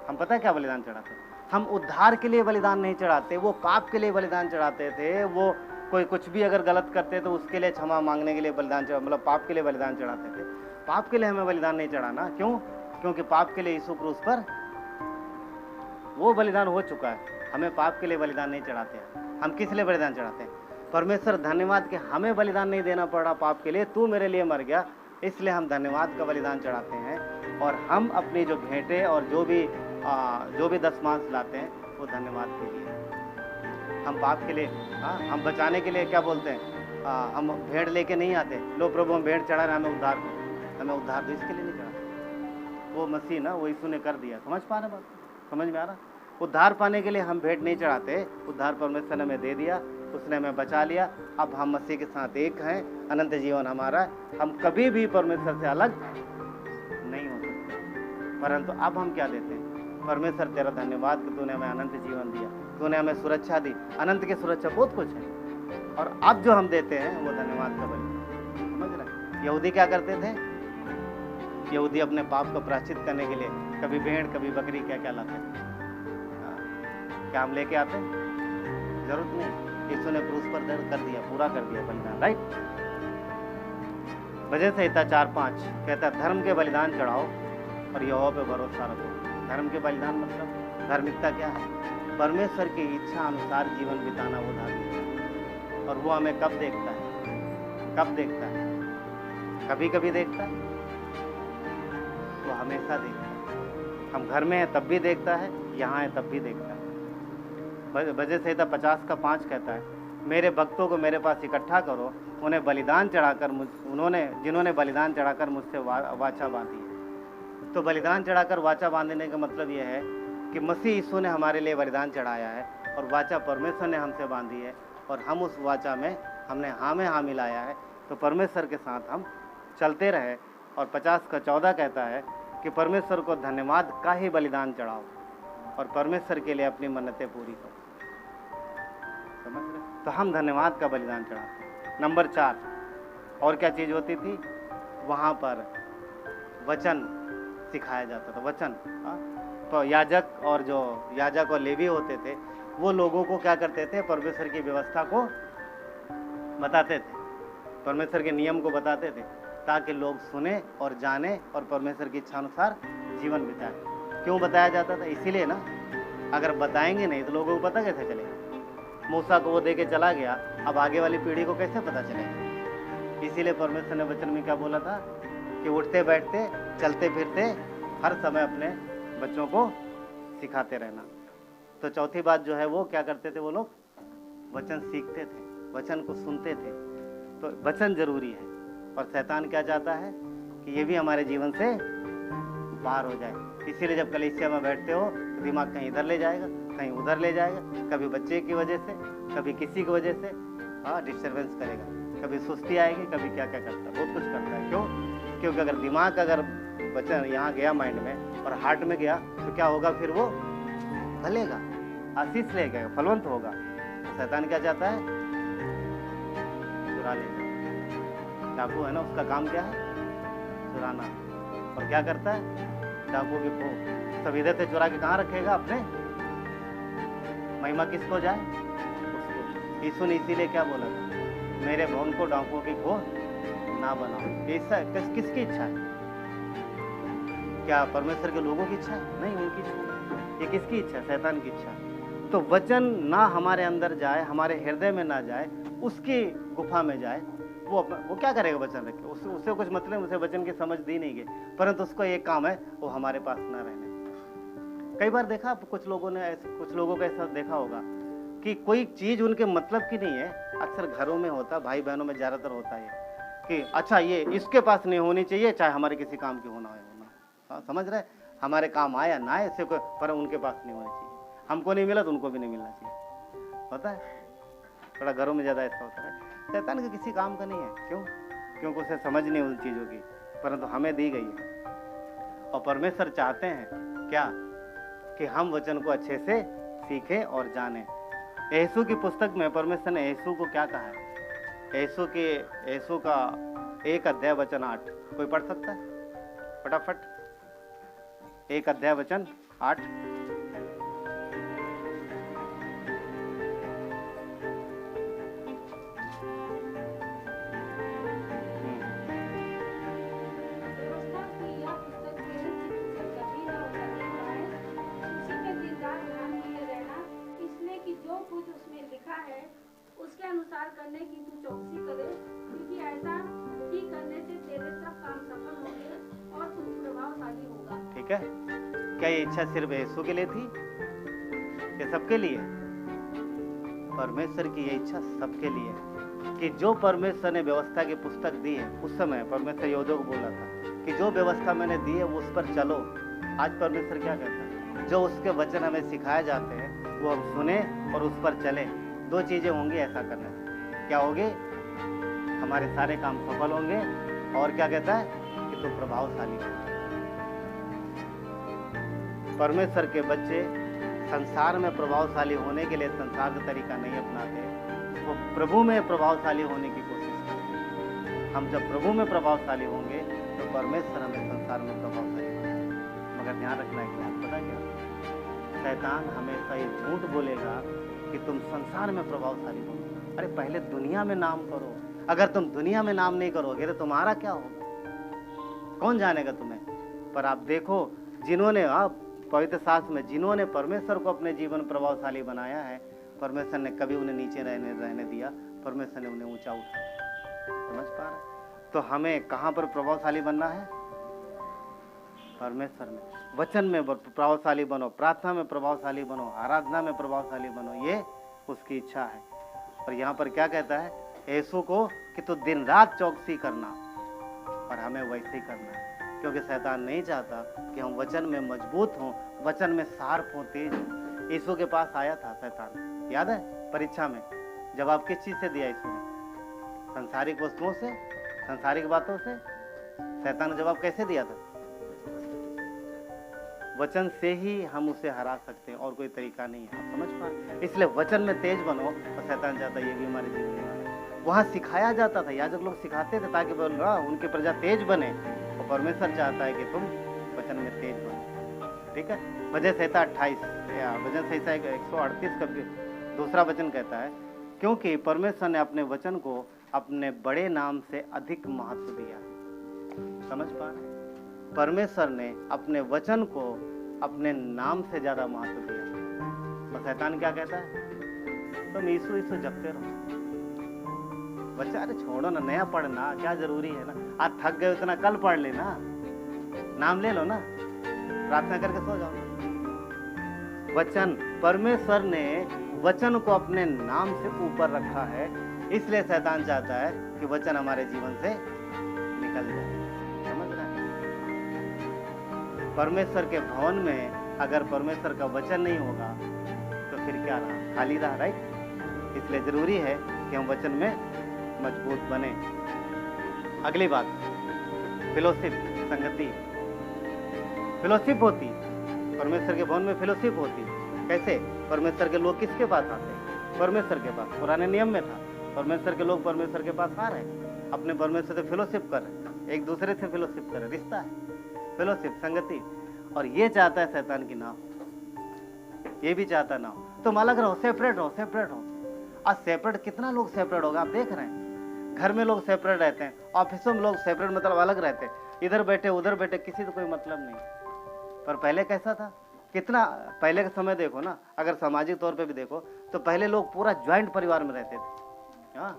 हम पता है क्या बलिदान चढ़ाते हैं। हम उद्धार के लिए बलिदान नहीं चढ़ाते, वो पाप के लिए बलिदान चढ़ाते थे। वो कोई कुछ भी अगर गलत करते तो उसके लिए क्षमा मांगने के लिए बलिदान मतलब पाप के लिए बलिदान चढ़ाते थे। पाप के लिए हमें बलिदान नहीं चढ़ाना। क्यों? क्योंकि पाप के लिए यीशु क्रूस पर वो बलिदान हो चुका है। हमें पाप के लिए बलिदान नहीं चढ़ाते हैं। हम किस लिए बलिदान चढ़ाते हैं? परमेश्वर धन्यवाद कि हमें बलिदान नहीं देना पड़ा पाप के लिए, तू मेरे लिए मर गया, इसलिए हम धन्यवाद का बलिदान चढ़ाते हैं। और हम अपनी जो घेंटे और जो भी दशमांश लाते हैं वो धन्यवाद के लिए। हम पाप के लिए, हाँ, हम बचाने के लिए क्या बोलते हैं, हम भेड़ लेके नहीं आते। लो प्रभु हम भेड़ चढ़ा रहे, हमें उद्धार दो, हमें उद्धार दो, इसके लिए नहीं चढ़ाते। वो मसीह ना, वो यीशु ने कर दिया। समझ पा रहे बात? समझ में आ रहा? उद्धार पाने के लिए हम भेंट नहीं चढ़ाते। उद्धार परमेश्वर ने हमें दे दिया, उसने हमें बचा लिया। अब हम मसीह के साथ एक हैं, अनंत जीवन हमारा है। हम कभी भी परमेश्वर से अलग नहीं हो सकते। परंतु अब हम क्या देते हैं? परमेश्वर तेरा धन्यवाद कि तूने हमें अनंत जीवन दिया, तूने हमें सुरक्षा दी। अनंत की सुरक्षा बहुत कुछ है, और अब जो हम देते हैं वो धन्यवाद का बलि। समझ रहे? यहूदी क्या करते थे? यहूदी अपने पाप को प्रायश्चित करने के लिए कभी भेड़ कभी बकरी क्या क्या लाते थे। क्या हम लेके आते? जरूरत नहीं। यीशु ने क्रूस पर दर्द कर दिया, पूरा कर दिया बलिदान, राइट। भजन संहिता 4:5 कहता है धर्म के बलिदान चढ़ाओ और यहोवा पे भरोसा रखो। धर्म के बलिदान मतलब धार्मिकता क्या है? परमेश्वर की इच्छा अनुसार जीवन बिताना, वो धार्मिकता है। और वो हमें कब देखता है? कब देखता है? कभी कभी देखता है, वो हमेशा देखता है। हम घर में हैं तब भी देखता है, यहाँ है तब भी देखता है। भजन संहिता 50:5 कहता है मेरे भक्तों को मेरे पास इकट्ठा करो, उन्हें बलिदान चढ़ाकर जिन्होंने बलिदान चढ़ाकर मुझसे वाचा बांधी है। तो बलिदान चढ़ाकर वाचा बांधने का मतलब यह है कि मसीह यीशु ने हमारे लिए बलिदान चढ़ाया है और वाचा परमेश्वर ने हमसे बांधी है, और हम उस वाचा में हमने हाँ में हाँ मिलाया है। तो परमेश्वर के साथ हम चलते रहे। और 50:14 कहता है कि परमेश्वर को धन्यवाद का ही बलिदान चढ़ाओ और परमेश्वर के लिए अपनी मन्नतें पूरी करो। समझ रहे? तो हम धन्यवाद का बलिदान चढ़ाते हैं। नंबर 4 और क्या चीज़ होती थी वहाँ पर? वचन सिखाया जाता था, वचन। तो याजक और लेवी होते थे, वो लोगों को क्या करते थे? परमेश्वर की व्यवस्था को बताते थे, परमेश्वर के नियम को बताते थे, ताकि लोग सुने और जाने और परमेश्वर की इच्छा अनुसार जीवन बिताए। क्यों बताया जाता था? इसीलिए ना, अगर बताएंगे नहीं तो लोगों को पता कैसे चलेगा? मूसा को वो दे के चला गया, अब आगे वाली पीढ़ी को कैसे पता चलेगा? इसीलिए परमेश्वर ने वचन में क्या बोला था कि उठते बैठते चलते फिरते हर समय अपने बच्चों को सिखाते रहना। तो चौथी बात जो है वो क्या करते थे? वो लोग वचन सीखते थे, वचन को सुनते थे। तो वचन जरूरी है। और शैतान क्या चाहता है कि ये भी हमारे जीवन से बाहर हो जाए। इसीलिए जब कलीसिया में बैठते हो तो दिमाग कहीं इधर ले जाएगा, कहीं उधर ले जाएगा, कभी बच्चे की वजह से, कभी किसी की वजह से डिस्टर्बेंस करेगा, कभी सुस्ती आएगी, कभी क्या क्या करता है, बहुत कुछ करता है। क्यों? क्योंकि अगर दिमाग अगर वचन यहाँ गया माइंड में और हार्ट में गया तो क्या होगा? फिर वो फलेगा, आशीष लेगा, फलवंत होगा। तो शैतान क्या चाहता है? चुरा लेगा। डाकू है ना, उसका काम क्या है? चुराना। और क्या करता है? डाकू की भूख सब इधर से चुरा के कहाँ रखेगा? अपने। महिमा किसको जाए? उसको। यीशु ने इसीलिए क्या बोला था? मेरे भवन को डाकुओं की भूख ना बनाओ। ऐसा किसकी इच्छा है? क्या परमेश्वर के लोगों की इच्छा है? नहीं, उनकी इच्छा। ये किसकी इच्छा? शैतान की इच्छा। तो वचन ना हमारे अंदर जाए, हमारे हृदय में ना जाए, उसकी गुफा में जाए, वो क्या करेगा? वचन रख के उससे कुछ मतलब, उसे वचन की समझ दी नहीं गई, परंतु उसको एक काम है, वो हमारे पास ना रहने। कई बार देखा कुछ लोगों को ऐसा देखा होगा कि कोई चीज उनके मतलब की नहीं है। अक्सर घरों में होता, भाई बहनों में ज्यादातर होता है कि अच्छा ये इसके पास नहीं होनी चाहिए, चाहे हमारे किसी काम की होना। समझ रहे? हमारे काम आया ना आए, पर उनके पास नहीं होनी चाहिए। हमको नहीं मिला तो उनको भी नहीं मिलना चाहिए। होता है थोड़ा घरों में ज्यादा ऐसा होता है। शैतान के किसी काम का नहीं है। क्यों? क्योंकि उसे समझ नहीं उन चीजों की, परंतु हमें दी गई है। और परमेश्वर चाहते हैं क्या? कि हम वचन को अच्छे से सीखें और जानें। यीशु की पुस्तक में परमेश्वर ने यीशु को क्या कहा है? यीशु का 1 अध्याय वचन 8 कोई पढ़ सकता है? फटाफट 1 अध्याय वचन 8।
उसके अनुसार करने की तू चौकसी करे, क्योंकि ऐसा ही करने से तेरे सब काम सफल होंगे और तू प्रभावशाली होगा।
ठीक है? क्या ये इच्छा सिर्फ यीशु के लिए थी? ये सबके लिए? परमेश्वर की ये इच्छा सबके लिए है कि जो परमेश्वर ने व्यवस्था की पुस्तक दी है, उस समय परमेश्वर यहूदियों को बोला था कि जो व्यवस्था मैंने दी है वो उस पर चलो। आज परमेश्वर क्या कहता है? जो उसके वचन हमें सिखाए जाते हैं वो हम सुने और उस पर चले। 2 चीजें होंगी ऐसा करने से। क्या होगी? हमारे सारे काम सफल होंगे, और क्या कहता है कि तुम प्रभावशाली हो। परमेश्वर के बच्चे संसार में प्रभावशाली होने के लिए संसार का तरीका नहीं अपनाते, वो प्रभु में प्रभावशाली होने की कोशिश करते। हम जब प्रभु में प्रभावशाली होंगे तो परमेश्वर हमें संसार में प्रभावशाली होगा। मगर ध्यान रखना है कि पता क्या, शैतान हमेशा ये झूठ बोलेगा कि तुम संसार में प्रभावशाली हो। अरे पहले दुनिया में नाम करो। अगर तुम दुनिया में नाम नहीं करोगे तो तुम्हारा क्या होगा? कौन जानेगा तुम्हें? पर आप देखो, जिन्होंने पवित्र शास्त्र में जिन्होंने परमेश्वर को अपने जीवन प्रभावशाली बनाया है, परमेश्वर ने कभी उन्हें नीचे रहने दिया, परमेश्वर ने उन्हें ऊंचा उठाया। समझ पा रहे? तो हमें कहाँ पर प्रभावशाली बनना है? परमेश्वर में। वचन में प्रभावशाली बनो, प्रार्थना में प्रभावशाली बनो, आराधना में प्रभावशाली बनो, ये उसकी इच्छा है। और यहाँ पर क्या कहता है यीशु को कि तू दिन रात चौकसी करना, और हमें वैसे ही करना है। क्योंकि शैतान नहीं चाहता कि हम वचन में मजबूत हों, वचन में शार्प हों, तेज हों। यीशु के पास आया था शैतान, याद है? परीक्षा में जवाब किस चीज से दिया यीशु ने? सांसारिक वस्तुओं से, सांसारिक बातों से। शैतान ने जवाब कैसे दिया था? वचन से ही हम उसे हरा सकते हैं और कोई तरीका नहीं है। आप समझ पा रहे? इसलिए वचन में तेज बनो। और शैतान चाहता है ये भी हमारे जीवन में वहाँ सिखाया जाता था, याजक लोग सिखाते थे ताकि बोल रहा उनकी प्रजा तेज बने। और परमेश्वर चाहता है कि तुम वचन में तेज बनो। ठीक है। भजन संहिता 28 या भजन संहिता 138 का दूसरा वचन कहता है, क्योंकि परमेश्वर ने अपने वचन को अपने बड़े नाम से अधिक महत्व दिया। समझ पा रहे? परमेश्वर ने अपने वचन को अपने नाम से ज्यादा महत्व दिया। और शैतान क्या कहता है? तुम यीशु यीशु जपते रहो। बच्चा अरे छोड़ो ना, नया पढ़ना क्या जरूरी है ना। आज थक गए उतना कल पढ़ लेना, नाम ले लो ना, प्रार्थना करके सो जाओ। वचन, परमेश्वर ने वचन को अपने नाम से ऊपर रखा है, इसलिए शैतान चाहता है कि वचन हमारे जीवन से निकल जाए। समझ रहे हैं? परमेश्वर के भवन में अगर परमेश्वर का वचन नहीं होगा तो फिर क्या रहा? खाली रहा। राइट? इसलिए जरूरी है कि हम वचन में मजबूत बने। अगली बात, फेलोशिप, संगति। फेलोशिप होती परमेश्वर के भवन में, फेलोशिप होती कैसे? परमेश्वर के लोग किसके पास आते? परमेश्वर के पास। पुराने नियम में था परमेश्वर के लोग परमेश्वर के पास आ रहे, अपने परमेश्वर से फेलोशिप कर रहे, एक दूसरे से फेलोशिप कर रहे। रिश्ता है, फेलोशिप, संगति। और ये चाहता है शैतान की ना हो, ये भी चाहता ना हो। तुम अलग रहो, सेपरेट हो, सेपरेट हो। आज सेपरेट कितना लोग सेपरेट होगा आप देख रहे हैं। घर में लोग सेपरेट रहते हैं, ऑफिसों में लोग सेपरेट मतलब अलग रहते हैं, इधर बैठे उधर बैठे, किसी को कोई मतलब नहीं। पर पहले कैसा था? कितना पहले का समय देखो ना, अगर सामाजिक तौर पे भी देखो तो पहले लोग पूरा ज्वाइंट परिवार में रहते थे। हाँ,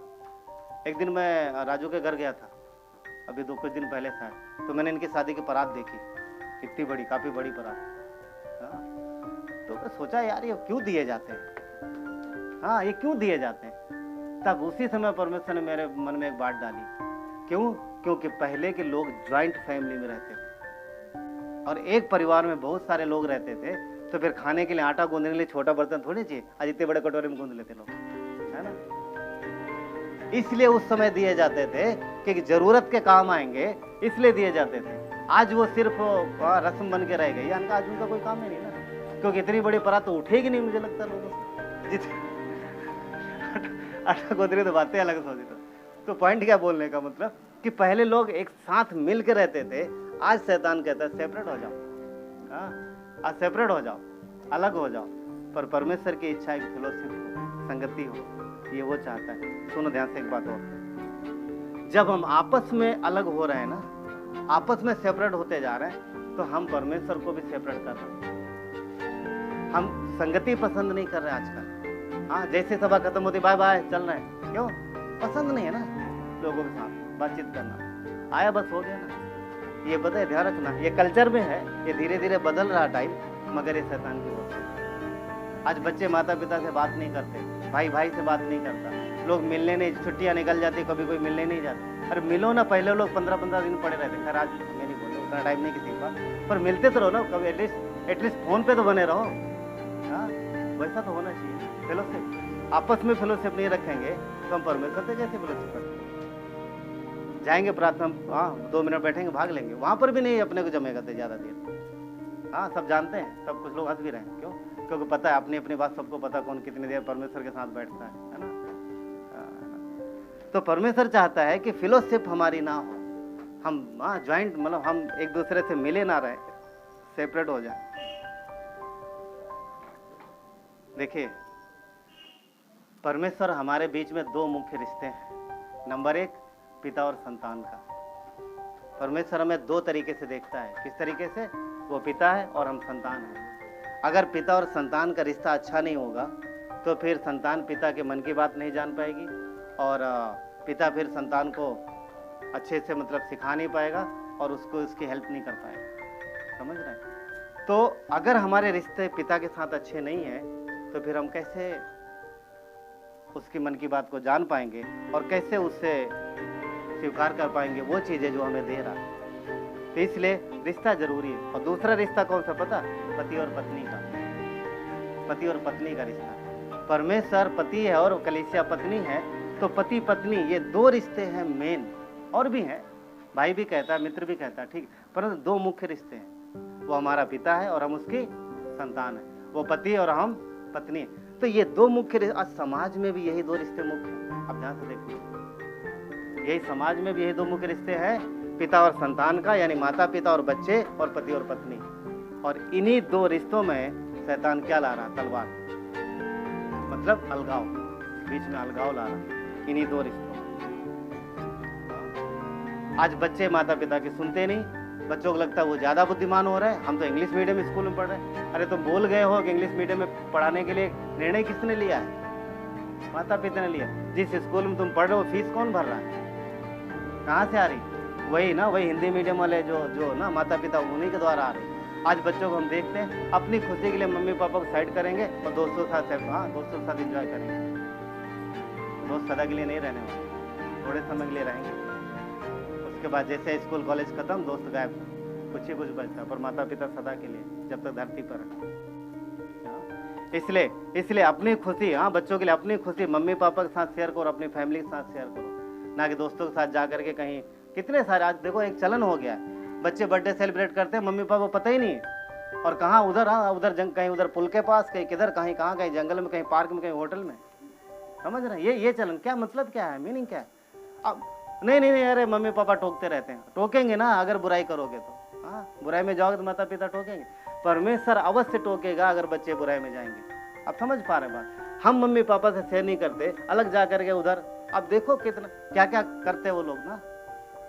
एक दिन मैं राजू के घर गया था, अभी कुछ दिन पहले था, तो मैंने इनकी शादी की बारात देखी, इतनी बड़ी, काफी बड़ी बारात। हाँ, तो मैं सोचा यार ये क्यों दिए जाते हैं? हाँ, ये क्यों दिए जाते हैं? तब उसी समय परमेश्वर ने मेरे मन में एक बात डाली, क्यों? क्योंकि पहले के लोग ज्वाइंट फैमिली में रहते थे और एक परिवार में बहुत सारे लोग रहते थे, तो फिर खाने के लिए आटा गूंदने के लिए छोटा बर्तन थोड़ी चाहिए, आज इतने बड़े कटोरे में गूंद लेते लोग, है ना। इसलिए उस समय दिए जाते थे कि जरूरत के काम आएंगे, इसलिए दिए जाते थे। आज वो सिर्फ रस्म बन के रह गई, यानी आज उनका कोई काम ही नहीं ना, क्योंकि इतनी बड़ी बारात तो उठेगी नहीं मुझे लगता लोगों से। आटा गूंदने तो बातें अलग सोची। तो पॉइंट क्या बोलने का मतलब कि पहले लोग एक साथ मिल के रहते थे। आज शैतान कहता है सेपरेट हो जाओ। हाँ, आज सेपरेट हो जाओ, अलग हो जाओ। पर परमेश्वर की इच्छा है कि फेलोशिप हो, संगति हो, ये वो चाहता है। सुनो ध्यान से एक बात और, जब हम आपस में अलग हो रहे हैं ना, आपस में सेपरेट होते जा रहे हैं, तो हम परमेश्वर को भी सेपरेट कर रहे हैं। हम संगति पसंद नहीं कर रहे आजकल। हाँ, जैसे सभा खत्म होती बाय बाय चल रहे हैं, क्यों? पसंद नहीं है ना लोगों के साथ बातचीत करना, आया बस हो गया ना। ये बताए, ध्यान रखना, ये कल्चर में है, ये धीरे धीरे बदल रहा टाइम, मगर ये शैतान की ओर से। आज बच्चे माता पिता से बात नहीं करते, भाई भाई से बात नहीं करता, लोग मिलने नहीं, छुट्टियां निकल जाती, कभी कोई मिलने नहीं जाता। अरे मिलो ना, पहले लोग 15-15 दिन पड़े रहते। खैर आज मैं नहीं बोलूँ, उतना टाइम नहीं किसी के पास, पर मिलते तो रहो ना कभी, एटलीस्ट फोन पे तो बने रहो। हाँ, वैसा तो होना चाहिए। फेलोशिप, आपस में फेलोशिप नहीं रखेंगे तो हम परमेश्वर से कैसे फेलोशिप करेंगे? जाएंगे प्रार्थना, हाँ 2 मिनट बैठेंगे, भाग लेंगे, वहां पर भी नहीं अपने को जमेगा तो ज्यादा देर। हाँ, सब जानते हैं, सब कुछ लोग हंस भी रहे हैं, क्यों? क्योंकि पता है, अपनी अपनी बात सबको पता, कौन कितनी देर परमेश्वर के साथ बैठता है ना। तो परमेश्वर चाहता है कि फेलोशिप हमारी ना हो, हम ज्वाइंट मतलब हम एक दूसरे से मिले ना रहे, सेपरेट हो जाए। देखिए, परमेश्वर हमारे बीच में 2 मुख्य रिश्ते हैं। नंबर 1, पिता और संतान का। परमेश्वर हमें 2 तरीके से देखता है। किस तरीके से? वो पिता है और हम संतान हैं। अगर पिता और संतान का रिश्ता अच्छा नहीं होगा तो फिर संतान पिता के मन की बात नहीं जान पाएगी और पिता फिर संतान को अच्छे से मतलब सिखा नहीं पाएगा और उसको उसकी हेल्प नहीं कर पाएगा। समझ रहे हैं? तो अगर हमारे रिश्ते पिता के साथ अच्छे नहीं हैं तो फिर हम कैसे उसकी मन की बात को जान पाएंगे और कैसे उससे स्वीकार कर पाएंगे वो चीजें जो हमें दे रहा है। तो इसलिए रिश्ता जरूरी है। और दूसरा रिश्ता कौन सा पता? पति और पत्नी का। पति और पत्नी का रिश्ता। परमेश्वर पति है और कलीसिया पत्नी है, तो पति पत्नी ये 2 रिश्ते हैं मेन। और भी हैं, भाई भी कहता है, मित्र भी कहता है, ठीक, परंतु 2 मुख्य रिश्ते हैं। वो हमारा पिता है और हम उसकी संतान है, वो पति और हम पत्नी है। तो ये दो मुख्य, आज समाज में भी यही दो रिश्ते मुख्य हैं। आप ध्यान से देखिए, यही समाज में भी यही दो मुख्य रिश्ते हैं, पिता और संतान का, यानी माता पिता और बच्चे, और पति और पत्नी। और इन्हीं दो रिश्तों में शैतान क्या ला रहा? तलवार, मतलब अलगाव, बीच में अलगाव ला रहा इन्हीं दो रिश्तों। आज बच्चे माता पिता की सुनते नहीं, बच्चों को लगता है वो ज्यादा बुद्धिमान हो रहे हैं, हम तो इंग्लिश मीडियम स्कूल में पढ़ रहे हैं। अरे तुम भूल गए हो कि इंग्लिश मीडियम में पढ़ाने के लिए निर्णय किसने लिया है? माता पिता ने लिया। जिस स्कूल में तुम पढ़ रहे हो फीस कौन भर रहा है? कहाँ से आ रही? वही ना, वही हिंदी मीडियम वाले जो ना माता पिता, उन्हीं के द्वारा आ रहे। आज बच्चों को हम देखते हैं अपनी खुशी के लिए मम्मी पापा को साइड करेंगे और दोस्तों के साथ, दोस्तों के साथ एंजॉय करेंगे। दोस्त सदा के लिए नहीं रहने वाले, थोड़े समय के लिए रहेंगे। उसके बाद जैसे स्कूल कॉलेज खत्म, दोस्त गायब, कुछ ही कुछ बचता, पर माता पिता सदा के लिए, जब तक धरती पर है। इसलिए अपनी खुशी, बच्चों के लिए अपनी खुशी मम्मी पापा के साथ शेयर करो, अपनी फैमिली के साथ शेयर करो, ना कि दोस्तों के साथ जा करके कहीं। कितने सारे आज देखो एक चलन हो गया है, बच्चे बर्थडे सेलिब्रेट करते हैं, मम्मी पापा पता ही नहीं, और कहाँ उधर, उधर कहीं उधर पुल के पास, कहीं किधर, कहाँ कहीं जंगल में, कहीं पार्क में, कहीं होटल में। समझ रहे हैं? ये चलन क्या मतलब, क्या है, मीनिंग क्या है? अब नहीं, अरे मम्मी पापा टोकते रहते हैं, टोकेंगे ना अगर बुराई करोगे तो। बुराई में जाओगे तो माता पिता टोकेंगे, परमेश्वर अवश्य टोकेगा अगर बच्चे बुराई में जाएंगे। आप समझ पा रहे बात? हम मम्मी पापा से शेयर नहीं करते, अलग जा करके उधर। अब देखो कितना क्या क्या करते हैं वो लोग ना।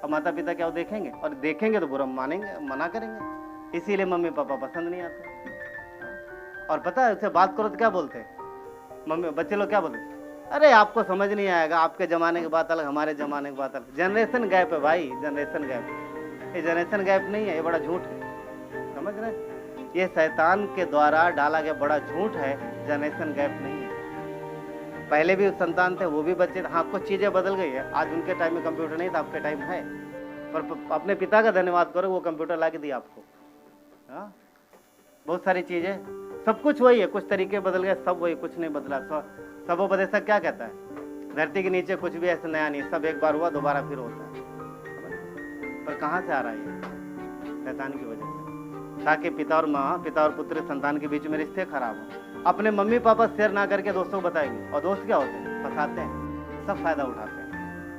अब माता पिता क्या वो देखेंगे, और देखेंगे तो बुरा मानेंगे, मना करेंगे। इसीलिए मम्मी पापा पसंद नहीं आते। और पता है उससे बात करो तो क्या बोलते हैं मम्मी, बच्चे लोग क्या बोलते हैं? अरे आपको समझ नहीं आएगा, आपके जमाने की बात अलग, हमारे जमाने की बात अलग। जनरेशन गैप है भाई, जनरेशन गैप। ये जनरेशन गैप नहीं है, ये बड़ा झूठ है। समझ रहे? ये शैतान के द्वारा डाला गया बड़ा झूठ है, जनरेशन गैप नहीं है। पहले भी संतान थे, वो भी बच्चे थे। कुछ चीजें बदल गई है। आज उनके टाइम में कंप्यूटर नहीं था, आपके टाइम है, पर अपने पिता का धन्यवाद करो, वो कंप्यूटर ला के दिया आपको। बहुत सारी चीजें, सब कुछ वही है, कुछ तरीके बदल गए, सब वही, कुछ नहीं बदला। सबोपदेशक क्या कहता है? धरती के नीचे कुछ भी ऐसा नया नहीं, सब एक बार हुआ दोबारा फिर होता है। पर कहाँ से आ रहा है ये? शैतान की वजह से, ताकि पिता और माँ, पिता और पुत्र संतान के बीच में रिश्ते खराब हो। अपने मम्मी पापा शेयर ना करके दोस्तों को बताएंगे, और दोस्त क्या होते हैं? फंसाते हैं, सब फायदा उठाते हैं।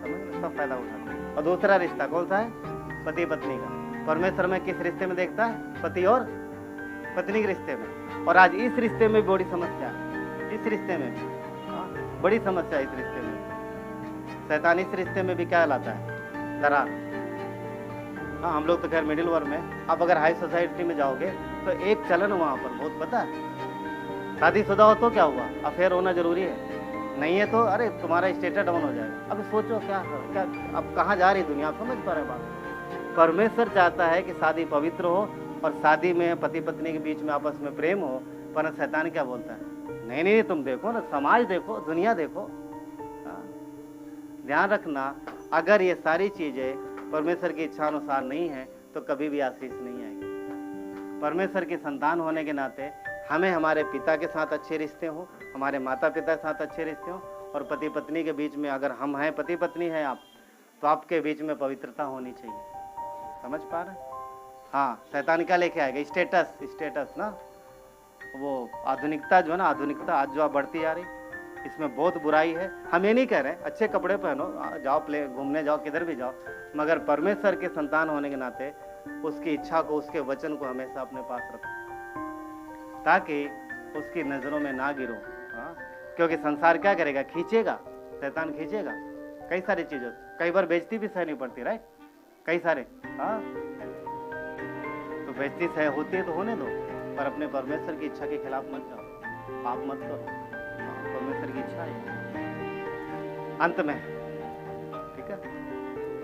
समझ, सब फायदा उठाते हैं। और दूसरा रिश्ता कौन सा है? पति पत्नी का। परमेश्वर में किस रिश्ते में देखता है? पति और पत्नी के रिश्ते में। और आज इस रिश्ते में बड़ी समस्या है, इस रिश्ते में बड़ी समस्या, इस रिश्ते में शैतान इस रिश्ते में भी क्या लाता है? दरार। हम लोग तो खैर मिडिल वर्ग में। अब अगर हाई सोसाइटी में जाओगे तो एक चलन वहां पर बहुत पता है, शादीशुदा हो तो क्या हुआ, अफेयर होना जरूरी है, नहीं है तो अरे तुम्हारा स्टेटस डाउन हो जाएगा। अब सोचो क्या अब कहाँ जा रही दुनिया, आप समझ पा रहे बात? परमेश्वर चाहता है कि शादी पवित्र हो, और शादी में पति पत्नी के बीच में आपस में प्रेम हो। पर शैतान क्या बोलता है? नहीं, तुम देखो ना, समाज देखो, दुनिया देखो। ध्यान रखना, अगर ये सारी चीजें परमेश्वर की इच्छा अनुसार नहीं है तो कभी भी आशीष नहीं आएगी। परमेश्वर की संतान होने के नाते हमें हमारे पिता के साथ अच्छे रिश्ते हो, हमारे माता पिता के साथ अच्छे रिश्ते हो, और पति पत्नी के बीच में, अगर हम हैं, पति पत्नी हैं आप, तो आपके बीच में पवित्रता होनी चाहिए। समझ पा रहे? शैतान क्या लेके आएगा? स्टेटस ना, वो आधुनिकता जो है ना, आधुनिकता आज जो बढ़ती जा रही, इसमें बहुत बुराई है। हम ये नहीं कह रहे अच्छे कपड़े पहनो, जाओ प्ले घूमने जाओ, किधर भी जाओ, मगर परमेश्वर के संतान होने के नाते उसकी इच्छा को, उसके वचन को हमेशा अपने पास रखो, ताकि उसकी नजरों में ना गिरो। क्योंकि संसार क्या करेगा? खींचेगा, शैतान खींचेगा कई सारी चीजों। कई बार बेइज्जती भी सहनी पड़ती, राइट? कई सारे तो बेइज्जती सह होती है तो होने दो, पर अपने परमेश्वर की इच्छा के खिलाफ मत जाओ, पाप मत करो। परमेश्वर की इच्छा है। अंत में ठीक है,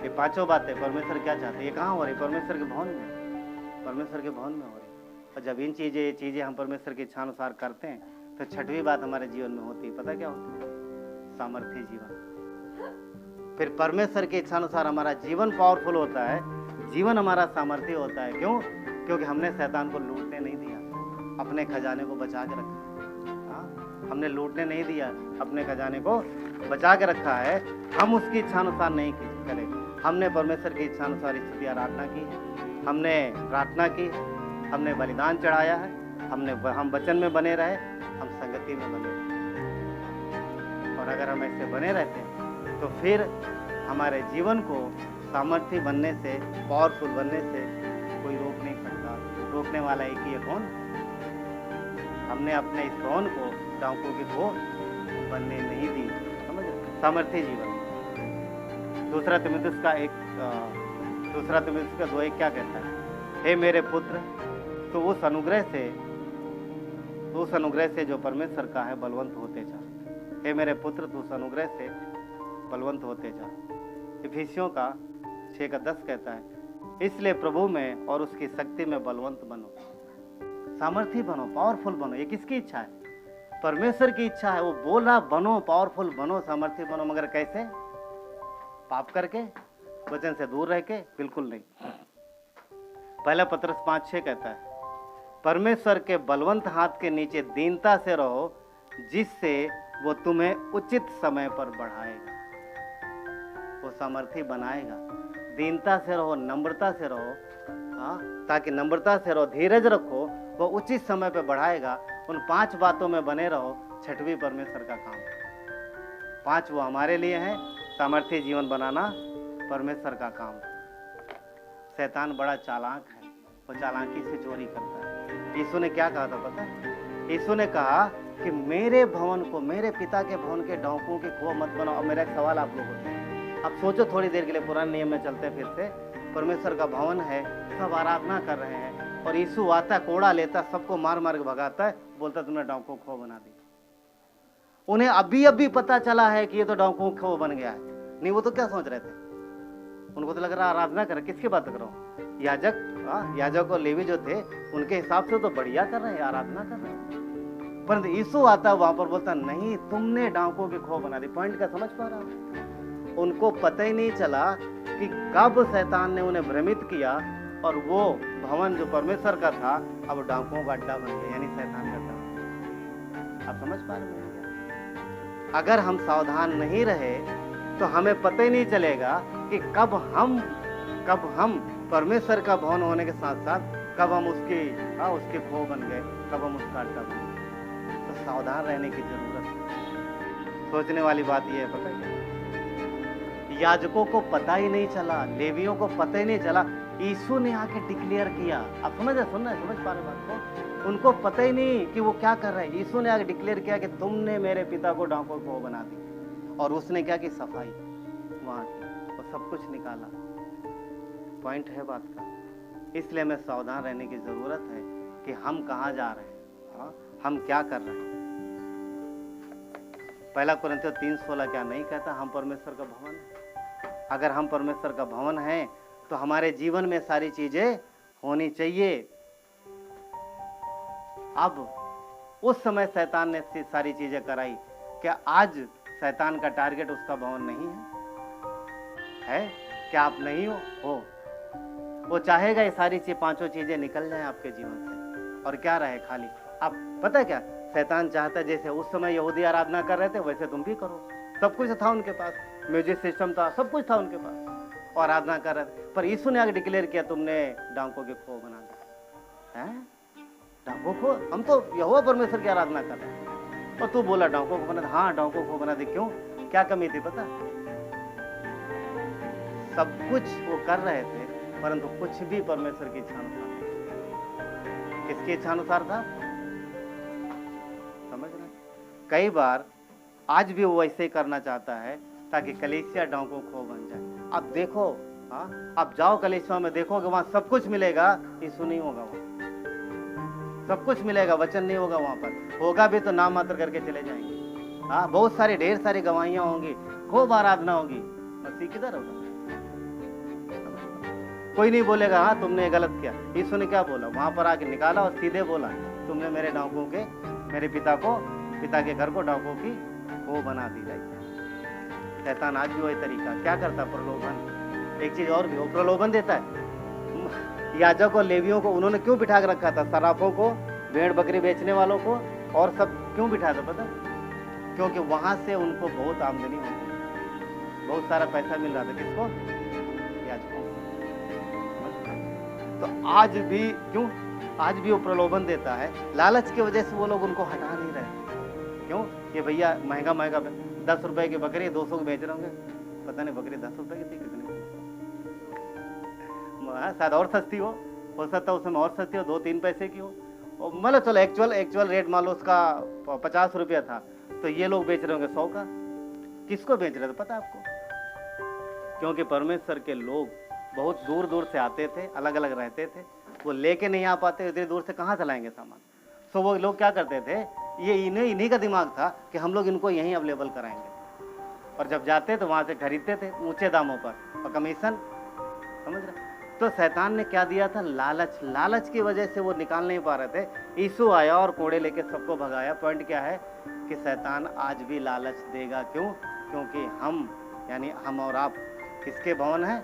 ये पांचों बातें परमेश्वर क्या चाहते हैं, ये कहाँ हो रही? परमेश्वर के भवन में, परमेश्वर के भवन में हो रही। और जब इन चीजें हम परमेश्वर की इच्छा अनुसार करते हैं तो छठवीं बात हमारे जीवन में होती है। पता क्या होती है? सामर्थ्य जीवन। फिर परमेश्वर की इच्छा अनुसार हमारा जीवन पावरफुल होता है, जीवन हमारा सामर्थ्य होता है। क्यों? क्योंकि हमने शैतान को लूटने नहीं दिया, अपने खजाने को बचा के रखा। हमने लूटने नहीं दिया, अपने खजाने को बचा के रखा है। हम उसकी इच्छा अनुसार नहीं करें। हमने परमेश्वर की इच्छा अनुसार स्तुति आराधना की, हमने प्रार्थना की, हमने बलिदान चढ़ाया है, हम वचन में बने रहे, हम संगति में बने रहे। और अगर हम ऐसे बने रहते हैं तो फिर हमारे जीवन को सामर्थ्य बनने से, पावरफुल बनने से कोई रोक नहीं सकता। रोकने वाला एक ही है, कौन? हमने अपने इस भवन को डाकुओं की खो बनने नहीं दी। समझ रहे? सामर्थ्य जीवन। दूसरा तिमुथियुस का 2:1 क्या कहता है? हे मेरे पुत्र, तो उस अनुग्रह से जो परमेश्वर का है बलवंत होते जा। हे मेरे पुत्र, तू उस अनुग्रह से बलवंत होते जा। इफिसियों का 6:10 कहता है, इसलिए प्रभु में और उसकी शक्ति में बलवंत बनो, सामर्थी बनो, पावरफुल बनो। ये किसकी इच्छा है? परमेश्वर की इच्छा है। वो बोला बनो, पावरफुल बनो, सामर्थी बनो, मगर कैसे? पाप करके, वचन से दूर रह के? बिल्कुल नहीं। पहला पत्रस 5:6 कहता है, परमेश्वर के बलवंत हाथ के नीचे दीनता से रहो, जिससे वो तुम्हें उचित समय पर बढ़ाएगा, वो सामर्थी बनाएगा। दीनता से रहो, नम्रता से रहो, ताकि नम्रता से रहो, धीरज रखो, वो उचित समय पे बढ़ाएगा। उन 5 बातों में बने रहो। 6वीं परमेश्वर का काम, 5 वो हमारे लिए है। सामर्थ्य जीवन बनाना परमेश्वर का काम। शैतान बड़ा चालाक है, वो चालाकी से चोरी करता है। यीशु ने क्या कहा था पता है? यीशु ने कहा कि मेरे भवन को, मेरे पिता के भवन के डाकुओं की खो मत बनाओ। अब मेरा एक सवाल आप लोगों से, अब सोचो थोड़ी देर के लिए, पुराने नियम में चलते फिर से। परमेश्वर का भवन है, सब आराधना कर रहे हैं, और यीशु आता, कोड़ा लेता, सबको मार मार के भगाता है, बोलता तुमने डाकुओं खो बना दी। उन्हें अभी पता चला है कि ये तो डाकुओं खो बन गया है। नहीं, वो तो क्या सोच रहे थे? उनको तो लग रहा आराधना कर, किसकी बात कर रहा हूँ? याजक और लेवी जो थे, उनके हिसाब से तो बढ़िया कर रहे हैं, आराधना कर रहे हैं। परंतु यीशु आता वहां पर बोलता नहीं, तुमने डाकुओं की खो बना दी। पॉइंट क्या समझ पा रहा हूँ? उनको पता ही नहीं चला कि कब शैतान ने उन्हें भ्रमित किया, और वो भवन जो परमेश्वर का था अब डाकुओं का अड्डा बन गया, यानी शैतान का अड्डा। आप समझ पा रहे हैं? अगर हम सावधान नहीं रहे तो हमें पता ही नहीं चलेगा कि कब हम परमेश्वर का भवन होने के साथ साथ कब हम उसके खो बन गए, कब हम उसका अड्डा बन गए। तो सावधान रहने की जरूरत है। सोचने वाली बात यह है, पता है, याजकों को पता ही नहीं चला, लेवियों को पता ही नहीं चला। यीशु ने आके डिक्लेयर किया। आप समझ पा रहे बात को? उनको पता ही नहीं कि वो क्या कर रहे हैं। यीशु ने आके डिक्लेयर किया कि तुमने मेरे पिता को डाकुओं को बना दी, और उसने क्या की? सफाई वहां की, और सब कुछ निकाला। पॉइंट है बात का। इसलिए हमें सावधान रहने की जरूरत है कि हम कहाँ जा रहे हैं, हम क्या कर रहे हैं। 1 कुरिन्थियों 3:16 क्या नहीं कहता? हम परमेश्वर का भवन है। अगर हम परमेश्वर का भवन हैं तो हमारे जीवन में सारी चीजें होनी चाहिए। अब उस समय शैतान ने सारी चीजें कराई, क्या आज शैतान का टारगेट उसका भवन नहीं है? क्या आप नहीं हो? वो चाहेगा ये सारी 5 चीजें निकल जाएं आपके जीवन से, और क्या रहे खाली। आप पता है क्या शैतान चाहता है? जैसे उस समय यहूदी आराधना कर रहे थे, वैसे तुम भी करो। सब कुछ था उनके पास, म्यूजिक सिस्टम था, सब कुछ था उनके पास, और आराधना कर रहे थे। पर यीशु ने आगे डिक्लेयर किया तुमने डाकुओं के खो बना दिया है। डाकुओं को, हम तो यहोवा परमेश्वर की आराधना कर रहे हैं, और तू बोला डाकुओं को बना दे। हाँ, डाकुओं को बना दे। क्यों? क्या कमी थी पता? सब कुछ वो कर रहे थे, परंतु कुछ भी परमेश्वर की इच्छा अनुसार। किसकी इच्छा अनुसार था? समझ रहे? कई बार आज भी वो वैसे ही करना चाहता है, ताकि कलीसिया डाकुओं खो बन जाए। आप देखो, आप जाओ कलीसिया में, देखोगे वहां सब कुछ मिलेगा, यीशु नहीं होगा वहां। सब कुछ मिलेगा, वचन नहीं होगा वहां पर। होगा भी तो नाम मात्र करके चले जाएंगे। बहुत सारी, ढेर सारी गवाहियां होंगी, खूब आराधना होगी, मसीह किधर होगा? कोई नहीं बोलेगा हाँ तुमने गलत किया। यीशु ने क्या बोला? वहां पर आके निकाला और सीधे बोला तुमने मेरे डाकुओं के, मेरे पिता के घर को डाकुओं की वो बना दी जाए। शैतान आज भी वही तरीका क्या करता? प्रलोभन। एक चीज और भी, वो प्रलोभन देता है। याजक और लेवियों को उन्होंने क्यों बिठा के रखा था? सराफों को, भेड़ बकरी बेचने वालों को, और सब क्यों बिठाया था पता? क्योंकि वहां से उनको बहुत आमदनी होती, बहुत सारा पैसा मिल रहा था। किसको? याजकों। तो आज भी क्यों? आज भी वो प्रलोभन देता है। लालच की वजह से वो लोग उनको हटा नहीं रहे। क्यों? ये भैया महंगा महंगा 10 रुपए की बकरी 200 की बेच रहे होंगे, पता नहीं बकरी 10 रुपए की थी कितने, शायद और सस्ती हो सकता है उसमें और सस्ती हो, 2-3 पैसे की हो। मतलब चलो एक्चुअल रेट मान लो उसका 50 रुपया था, तो ये लोग बेच रहे होंगे 100 का। किसको बेच रहे थे पता आपको? क्योंकि परमेश्वर के लोग बहुत दूर दूर से आते थे, अलग अलग रहते थे, वो लेके नहीं आ पाते, इतनी दूर से कहाँ से लाएंगे सामान। तो वो लोग क्या करते थे, ये इन्हीं का दिमाग था कि हम लोग इनको यहीं अवेलेबल कराएंगे, और जब जाते तो वहाँ से खरीदते थे ऊंचे दामों पर, और कमीशन, समझ रहे। तो शैतान ने क्या दिया था? लालच की वजह से वो निकाल नहीं पा रहे थे। यीशु आया और कोड़े लेके सबको भगाया। पॉइंट क्या है कि शैतान आज भी लालच देगा। क्यों? क्योंकि हम यानी हम और आप किसके भवन हैं?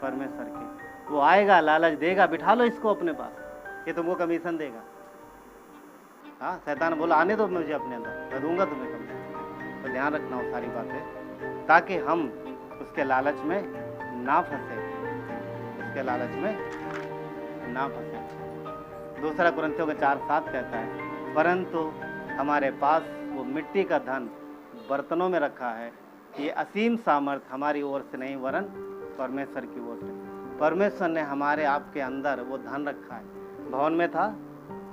परमेश्वर के। वो आएगा, लालच देगा, बिठा लो इसको अपने पास, ये तुमको कमीशन देगा। हाँ, शैतान बोला आने दो मुझे अपने अंदर, मैं दूंगा तुम्हें कमीशन। तो ध्यान रखना वो सारी बातें, ताकि हम उसके लालच में ना फंसे, उसके लालच में ना फंसे। दूसरा कुरिन्थियों के 4:7 कहता है, परंतु हमारे पास वो मिट्टी का धन बर्तनों में रखा है, ये असीम सामर्थ हमारी ओर से नहीं वरन परमेश्वर की ओर से। परमेश्वर ने हमारे आपके अंदर वो धन रखा है। भवन में था,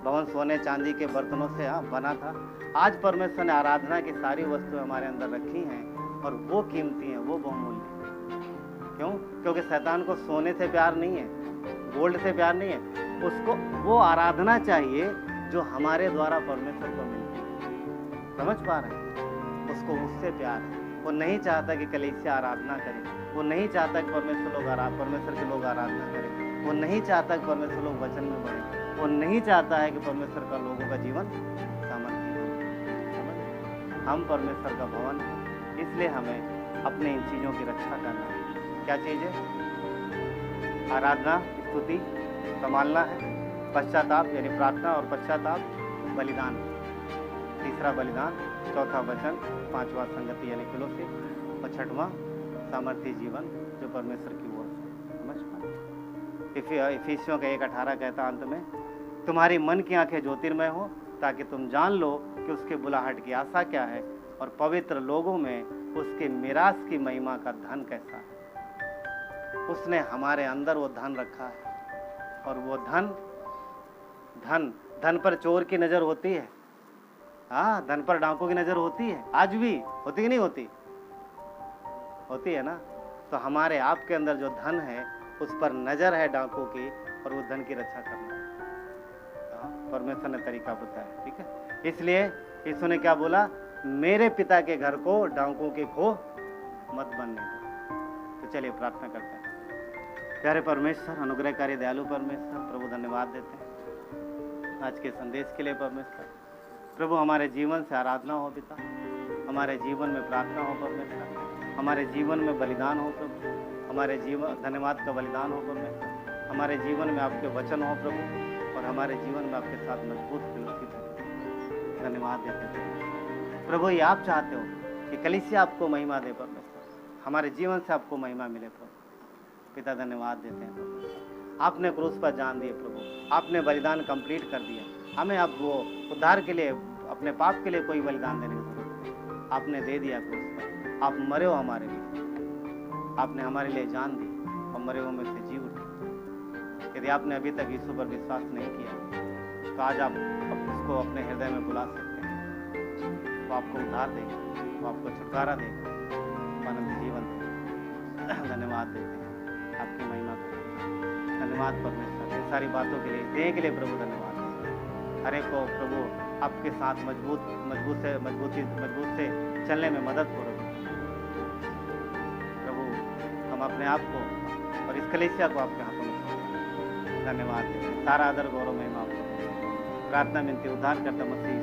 भवन सोने चांदी के बर्तनों से बना था। आज परमेश्वर ने आराधना की सारी वस्तुएं हमारे अंदर रखी हैं, और वो कीमती हैं, वो बहुमूल्य हैं। क्यों? क्योंकि शैतान को सोने से प्यार नहीं है, गोल्ड से प्यार नहीं है, उसको वो आराधना चाहिए जो हमारे द्वारा परमेश्वर को मिलती है। समझ पा रहे हैं? उसको उससे प्यार है। वो नहीं चाहता कि कलीसिया आराधना करे, वो नहीं चाहता कि परमेश्वर के लोग आराधना करें, वो नहीं चाहता कि परमेश्वर लोग वचन में बढ़े, वो नहीं चाहता है कि परमेश्वर का लोगों का जीवन सामर्थ्य हो। हम परमेश्वर का भवन है, इसलिए हमें अपने इन चीज़ों की रक्षा करना है। क्या चीज़ है? आराधना, स्तुति संभालना है, पश्चाताप यानी प्रार्थना और पश्चाताप, बलिदान, तीसरा बलिदान, चौथा वचन, पांचवा संगति यानी फिलोसी, और छठवां सामर्थ्य जीवन जो परमेश्वर की ओर से। समझ पाए? इफिसियों का 1:18 कहता अंत में, तुम्हारी मन की आंखें ज्योतिर्मय हो, ताकि तुम जान लो कि उसके बुलाहट की आशा क्या है, और पवित्र लोगों में उसके मिरास की महिमा का धन कैसा है। उसने हमारे अंदर वो धन रखा है, और वो धन पर चोर की नजर होती है। हाँ, धन पर डाकुओं की नजर होती है, आज भी होती कि नहीं होती? होती है ना। तो हमारे आपके अंदर जो धन है उस पर नजर है डाकुओं की, और वो धन की रक्षा करना। परमेश्वर ने तरीका बताया, ठीक है। इसलिए यीशु ने क्या बोला? मेरे पिता के घर को डाकुओं की खो मत बनने दो। तो चलिए प्रार्थना करते हैं। प्यारे परमेश्वर, अनुग्रहकारी दयालु परमेश्वर, प्रभु धन्यवाद देते हैं आज के संदेश के लिए। परमेश्वर प्रभु, हमारे जीवन से आराधना हो पिता, हमारे जीवन में प्रार्थना हो परमेश्वर, हमारे जीवन में बलिदान हो प्रभु, हमारे जीवन धन्यवाद का बलिदान हो परमेश्वर, हमारे जीवन में आपके वचन हो प्रभु, और हमारे जीवन में आपके साथ मजबूत फिलोसी हो। धन्यवाद देते हैं प्रभु। ये आप चाहते हो कि कलीसिया आपको महिमा दे परमेश्वर, हमारे जीवन से आपको महिमा मिले प्रभु। पिता धन्यवाद देते हैं प्रभु, आपने क्रूस पर जान दिए प्रभु, आपने बलिदान कंप्लीट कर दिया। हमें अब वो उद्धार के लिए, अपने पाप के लिए कोई बलिदान देने की जरूरत नहीं, आपने दे दिया क्रूस पर। आप मरे हो हमारे लिए, आपने हमारे लिए जान दी, और मरे हुओं में से जी उठे। यदि आपने अभी तक यीशु पर विश्वास नहीं किया, तो आज आप उसको अपने हृदय में बुला सकते हैं। वो आपको उद्धार देगा, वो आपको छुटकारा देगा, अनंत जीवन देगा। धन्यवाद देते हैं, आपकी महिमा करें। धन्यवाद परमेश्वर, इन सारी बातों के लिए, देने के लिए प्रभु धन्यवाद। हर एक को प्रभु आपके साथ मजबूत से चलने में मदद करो प्रभु। हम अपने आप को और इस कलीसिया को आपके हाथों में सौंपते हैं। धन्यवाद, सारा आदर गौरव महिमा आपको। प्रार्थना विनती उद्धार करता मसीह